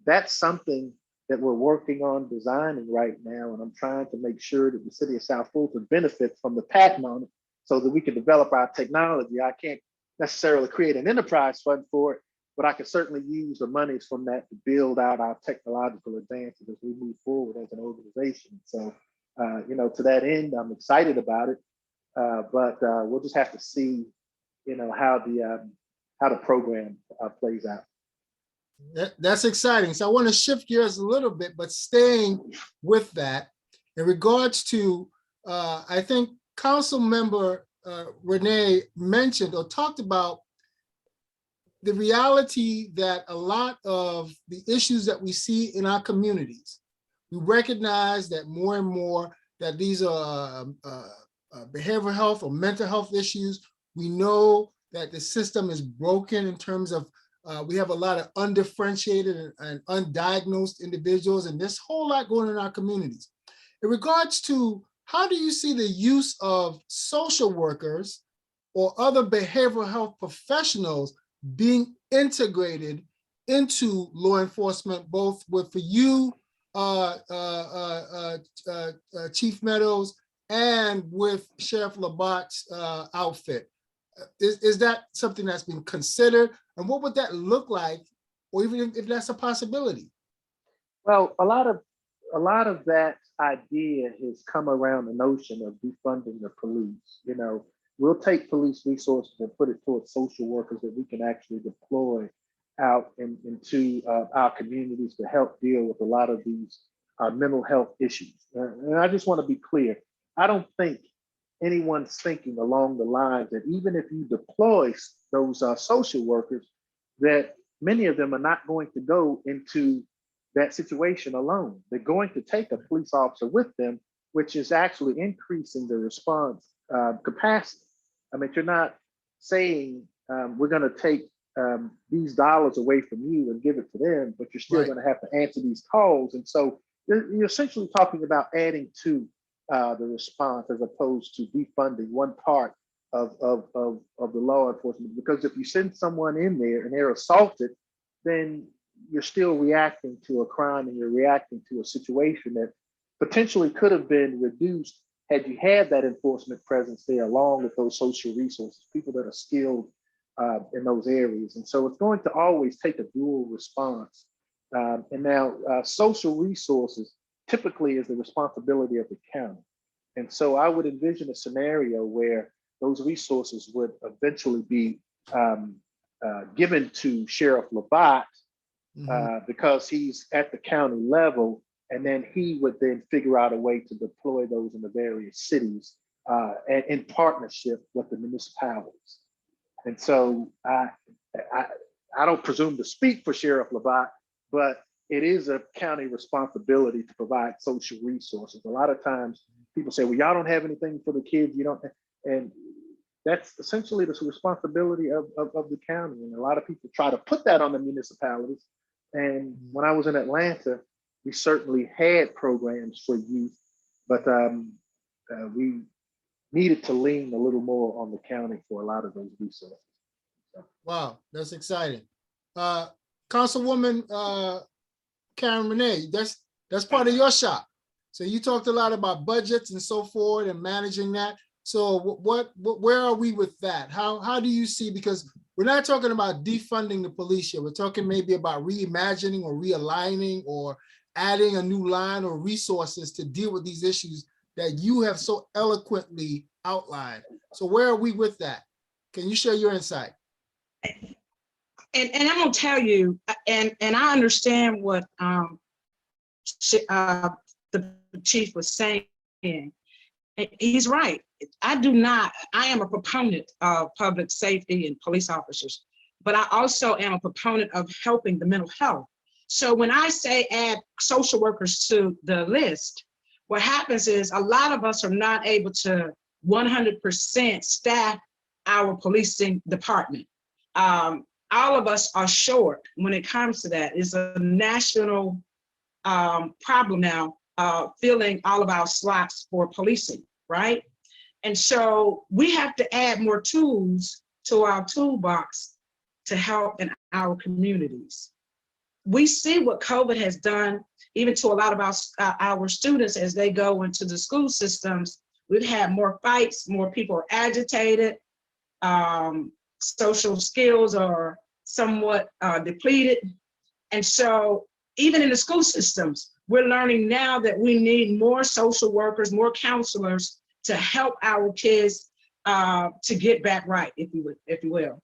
that's something that we're working on designing right now. And I'm trying to make sure that the city of South Fulton benefits from the patent on it so that we can develop our technology. I can't necessarily create an enterprise fund for it, but I can certainly use the monies from that to build out our technological advances as we move forward as an organization. So, to that end, I'm excited about it, but we'll just have to see, how the program plays out. That's exciting. So I want to shift gears a little bit, but staying with that, in regards to, I think Council Member Renee mentioned or talked about the reality that a lot of the issues that we see in our communities, we recognize that more and more that these are behavioral health or mental health issues. We know that the system is broken in terms of we have a lot of undifferentiated and undiagnosed individuals, and there's a whole lot going on in our communities. In regards to how do you see the use of social workers or other behavioral health professionals being integrated into law enforcement, both for you, Chief Meadows, and with Sheriff Labat's outfit? Is that something that's been considered? And what would that look like, or even if that's a possibility? Well, a lot of that idea has come around the notion of defunding the police. We'll take police resources and put it towards social workers that we can actually deploy out into our communities to help deal with a lot of these mental health issues. And I just want to be clear. I don't think anyone's thinking along the lines that even if you deploy those social workers, that many of them are not going to go into that situation alone. They're going to take a police officer with them, which is actually increasing the response capacity. I mean, you're not saying we're going to take these dollars away from you and give it to them, but you're still going to have to answer these calls. And so you're essentially talking about adding to the response as opposed to defunding one part of the law enforcement. Because if you send someone in there and they're assaulted, then you're still reacting to a crime and you're reacting to a situation that potentially could have been reduced had you had that enforcement presence there, along with those social resources, people that are skilled in those areas. And so it's going to always take a dual response. And now social resources typically is the responsibility of the county. And so I would envision a scenario where those resources would eventually be given to Sheriff Labat because he's at the county level, and then he would then figure out a way to deploy those in the various cities and in partnership with the municipalities. And so I don't presume to speak for Sheriff Labat, but it is a county responsibility to provide social resources. A lot of times people say, well, y'all don't have anything for the kids, you don't, and that's essentially the responsibility of the county. And a lot of people try to put that on the municipalities. And when I was in Atlanta, we certainly had programs for youth, but we needed to lean a little more on the county for a lot of those resources. So. Wow, that's exciting. Councilwoman Karen Renee, that's part of your shop. So you talked a lot about budgets and so forth and managing that. So where are we with that? How do you see, because we're not talking about defunding the police here. We're talking maybe about reimagining or realigning or adding a new line or resources to deal with these issues that you have so eloquently outlined. So where are we with that? Can you share your insight? And I'm gonna tell you, and I understand what the chief was saying. He's right. I am a proponent of public safety and police officers, but I also am a proponent of helping the mental health. So when I say add social workers to the list, what happens is a lot of us are not able to 100% staff our policing department. All of us are short when it comes to that. It's a national problem now, filling all of our slots for policing, right? And so we have to add more tools to our toolbox to help in our communities. We see what COVID has done, even to a lot of our students as they go into the school systems. We've had more fights, more people are agitated, social skills are somewhat depleted. And so even in the school systems, we're learning now that we need more social workers, more counselors to help our kids to get back right, if you will.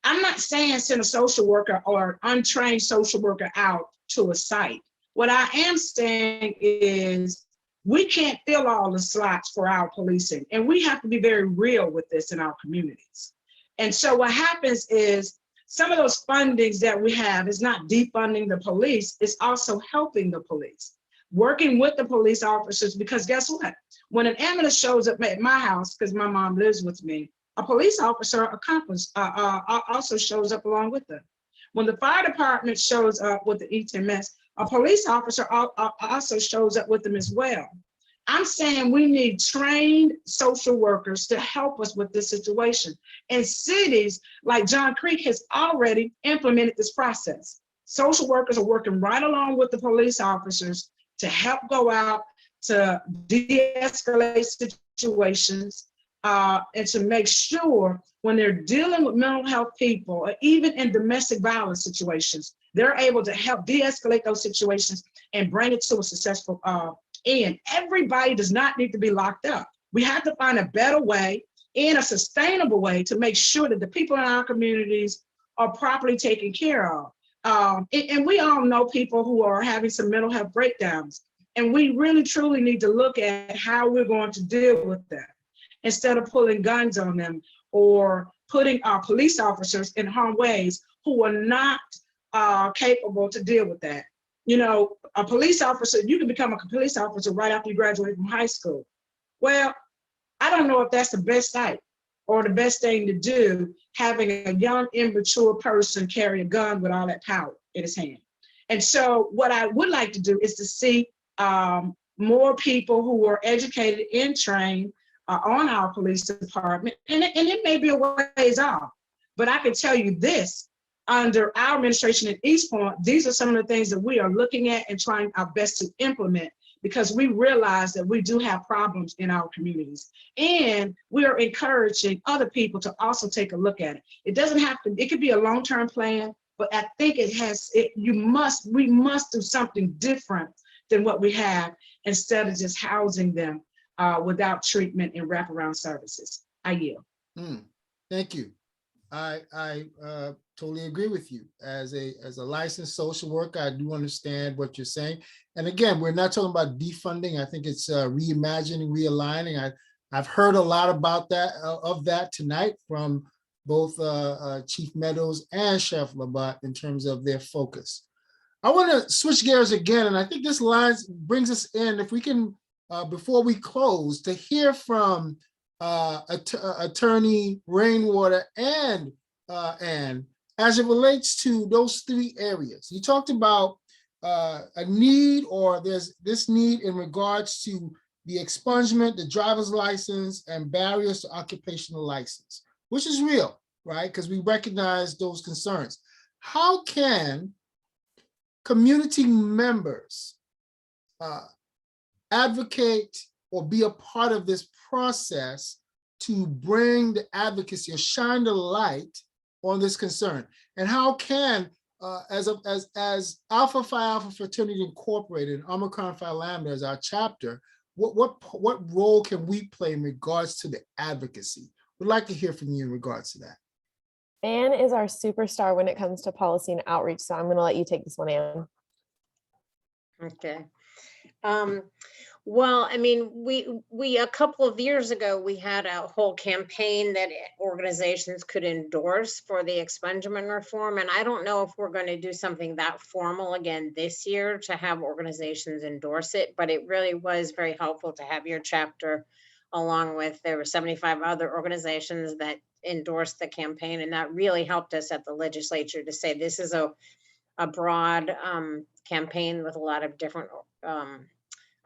I'm not saying send a social worker or untrained social worker out to a site. What I am saying is we can't fill all the slots for our policing, and we have to be very real with this in our communities. And so what happens is some of those fundings that we have is not defunding the police, it's also helping the police, working with the police officers, because guess what? When an ambulance shows up at my house, because my mom lives with me, a police officer also shows up along with them. When the fire department shows up with the ETMS, a police officer also shows up with them as well. I'm saying we need trained social workers to help us with this situation. And cities like John Creek has already implemented this process. Social workers are working right along with the police officers to help go out to de-escalate situations and to make sure when they're dealing with mental health people, or even in domestic violence situations, they're able to help de-escalate those situations and bring it to a successful end. Everybody does not need to be locked up. We have to find a better way and a sustainable way to make sure that the people in our communities are properly taken care of. And we all know people who are having some mental health breakdowns. And we really, truly need to look at how we're going to deal with that instead of pulling guns on them or putting our police officers in harm's ways who are not capable to deal with that. You know, a police officer, you can become a police officer right after you graduate from high school. Well, I don't know if that's the best site or the best thing to do, having a young, immature person carry a gun with all that power in his hand. And so what I would like to do is to see more people who are educated and trained on our police department. And it may be a ways off, but I can tell you this, under our administration at East Point, these are some of the things that we are looking at and trying our best to implement, because we realize that we do have problems in our communities. And we are encouraging other people to also take a look at it. It doesn't have to, it could be a long-term plan, but I think we must do something different than what we have, instead of just housing them without treatment and wraparound services. I yield. Thank you. I totally agree with you. As a licensed social worker, I do understand what you're saying. And again, we're not talking about defunding. I think it's reimagining, realigning. I've heard a lot about that tonight from both Chief Meadows and Chef Labat in terms of their focus. I want to switch gears again, and I think this line brings us in, if we can, before we close, to hear from Attorney Rainwater and Ann, as it relates to those three areas. You talked about a need, or there's this need in regards to the expungement, the driver's license, and barriers to occupational license, which is real, right? Because we recognize those concerns. How can community members advocate or be a part of this process to bring the advocacy or shine the light on this concern? And how can, as Alpha Phi Alpha Fraternity Incorporated, Omicron Phi Lambda as our chapter, what role can we play in regards to the advocacy? We'd like to hear from you in regards to that. Ann is our superstar when it comes to policy and outreach, so I'm going to let you take this one, Ann. Okay. Well, I mean, we a couple of years ago, we had a whole campaign that organizations could endorse for the expungement reform. And I don't know if we're going to do something that formal again this year to have organizations endorse it, but it really was very helpful to have your chapter, along with, there were 75 other organizations that endorsed the campaign. And that really helped us at the legislature to say, this is a broad campaign with a lot of different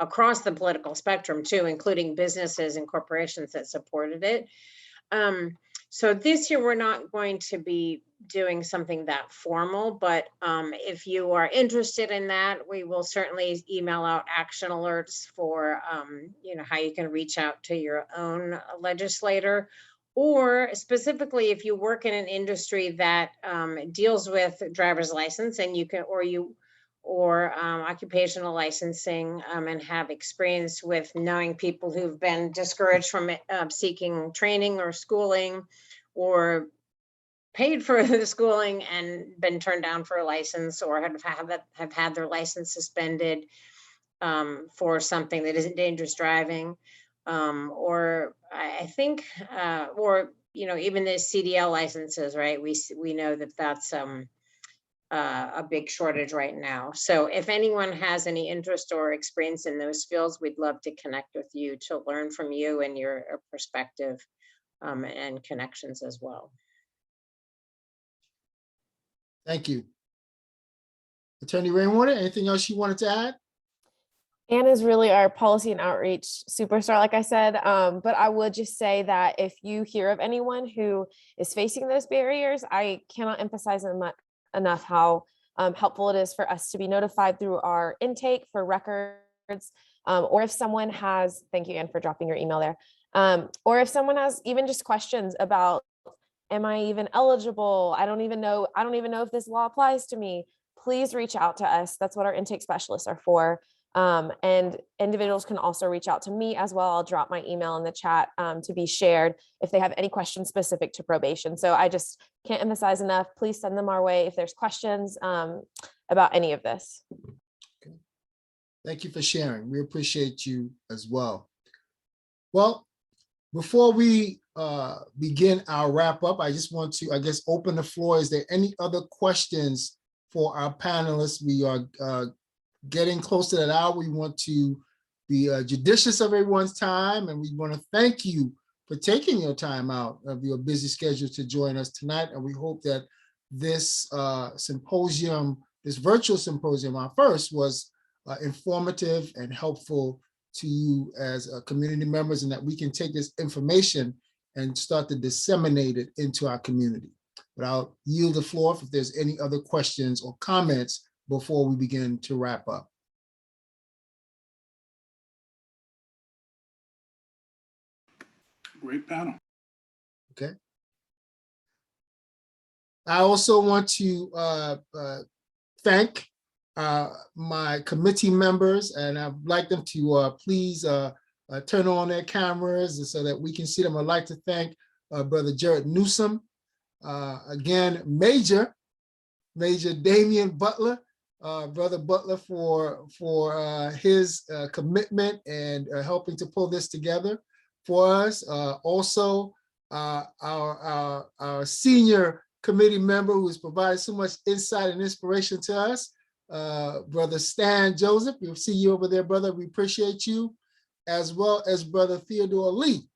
across the political spectrum too, including businesses and corporations that supported it. So this year, we're not going to be doing something that formal, but if you are interested in that, we will certainly email out action alerts for how you can reach out to your own legislator, or specifically if you work in an industry that deals with driver's license and you can, or occupational licensing, and have experience with knowing people who've been discouraged from seeking training or schooling, or paid for the schooling and been turned down for a license, or have had their license suspended for something that isn't dangerous driving, or I think, or even the CDL licenses, right? We know that that's a big shortage right now. So if anyone has any interest or experience in those fields, we'd love to connect with you to learn from you and your perspective and connections as well. Thank you. Attorney Rainwater, anything else you wanted to add? Ann is really our policy and outreach superstar, like I said, but I would just say that if you hear of anyone who is facing those barriers, I cannot emphasize enough how helpful it is for us to be notified through our intake for records, or if someone has, thank you, Ann, for dropping your email there, or if someone has even just questions about, am I even eligible? I don't even know if this law applies to me. Please reach out to us. That's what our intake specialists are for. And individuals can also reach out to me as well. I'll drop my email in the chat to be shared if they have any questions specific to probation. So I just can't emphasize enough. Please send them our way if there's questions about any of this. Okay. Thank you for sharing. We appreciate you as well. Well, before we begin our wrap up, I just want to, I guess, open the floor. Is there any other questions for our panelists? We are getting close to that hour. We want to be judicious of everyone's time, and we want to thank you for taking your time out of your busy schedule to join us tonight. And we hope that this symposium, this virtual symposium, our first, was informative and helpful to you as community members, and that we can take this information and start to disseminate it into our community. But I'll yield the floor if there's any other questions or comments before we begin to wrap up. Great panel. Okay. I also want to thank my committee members, and I'd like them to please turn on their cameras so that we can see them. I'd like to thank Brother Jared Newsom, again, Major Damian Butler, Brother Butler, for his commitment and helping to pull this together for us. Also, our senior committee member who has provided so much insight and inspiration to us, Brother Stan Joseph. You'll see you over there, brother. We appreciate you, as well as Brother Theodore Lee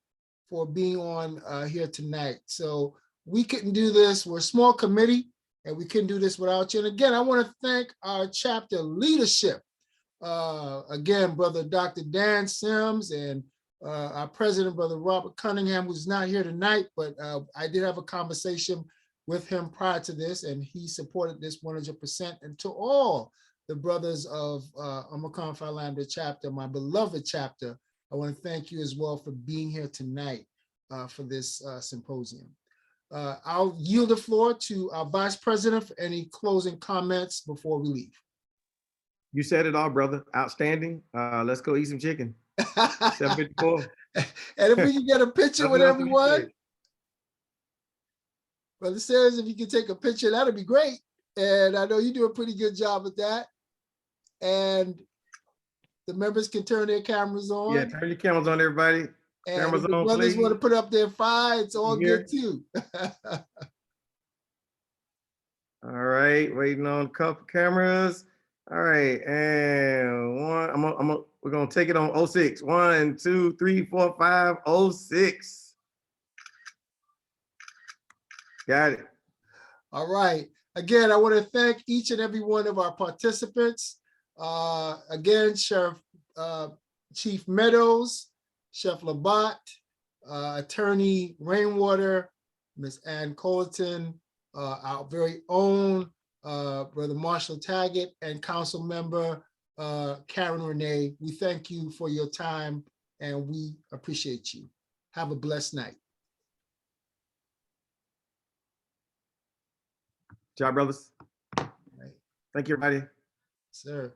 for being on here tonight. So we couldn't do this. We're a small committee, and we couldn't do this without you. And again, I want to thank our chapter leadership. Again, Brother Dr. Dan Sims and our president, Brother Robert Cunningham, who's not here tonight, but I did have a conversation with him prior to this, and he supported this 100%. And to all the brothers of Omicron Phi Lambda chapter, my beloved chapter, I want to thank you as well for being here tonight for this symposium. I'll yield the floor to our vice president for any closing comments before we leave. You said it all, brother. Outstanding. Let's go eat some chicken. 754. And if we can get a picture with everyone, Brother says if you can take a picture, that'd be great. And I know you do a pretty good job with that. And the members can turn their cameras on. Yeah, turn your cameras on, everybody. And Cameras if the on, brothers please. want to put up their fire, it's all good too. All right, waiting on a couple cameras. All right, and one. We're gonna take it on 06. 1, 2, 3, 4, 5, 06. Got it. All right. Again, I want to thank each and every one of our participants. Again, Sheriff Chief Meadows, Chef Labat, Attorney Rainwater, Ms. Ann Colloton, our very own Brother Marshall Taggett, and Council Member Karen Renee. We thank you for your time, and we appreciate you. Have a blessed night. Good job, brothers. Right. Thank you, everybody. Sir.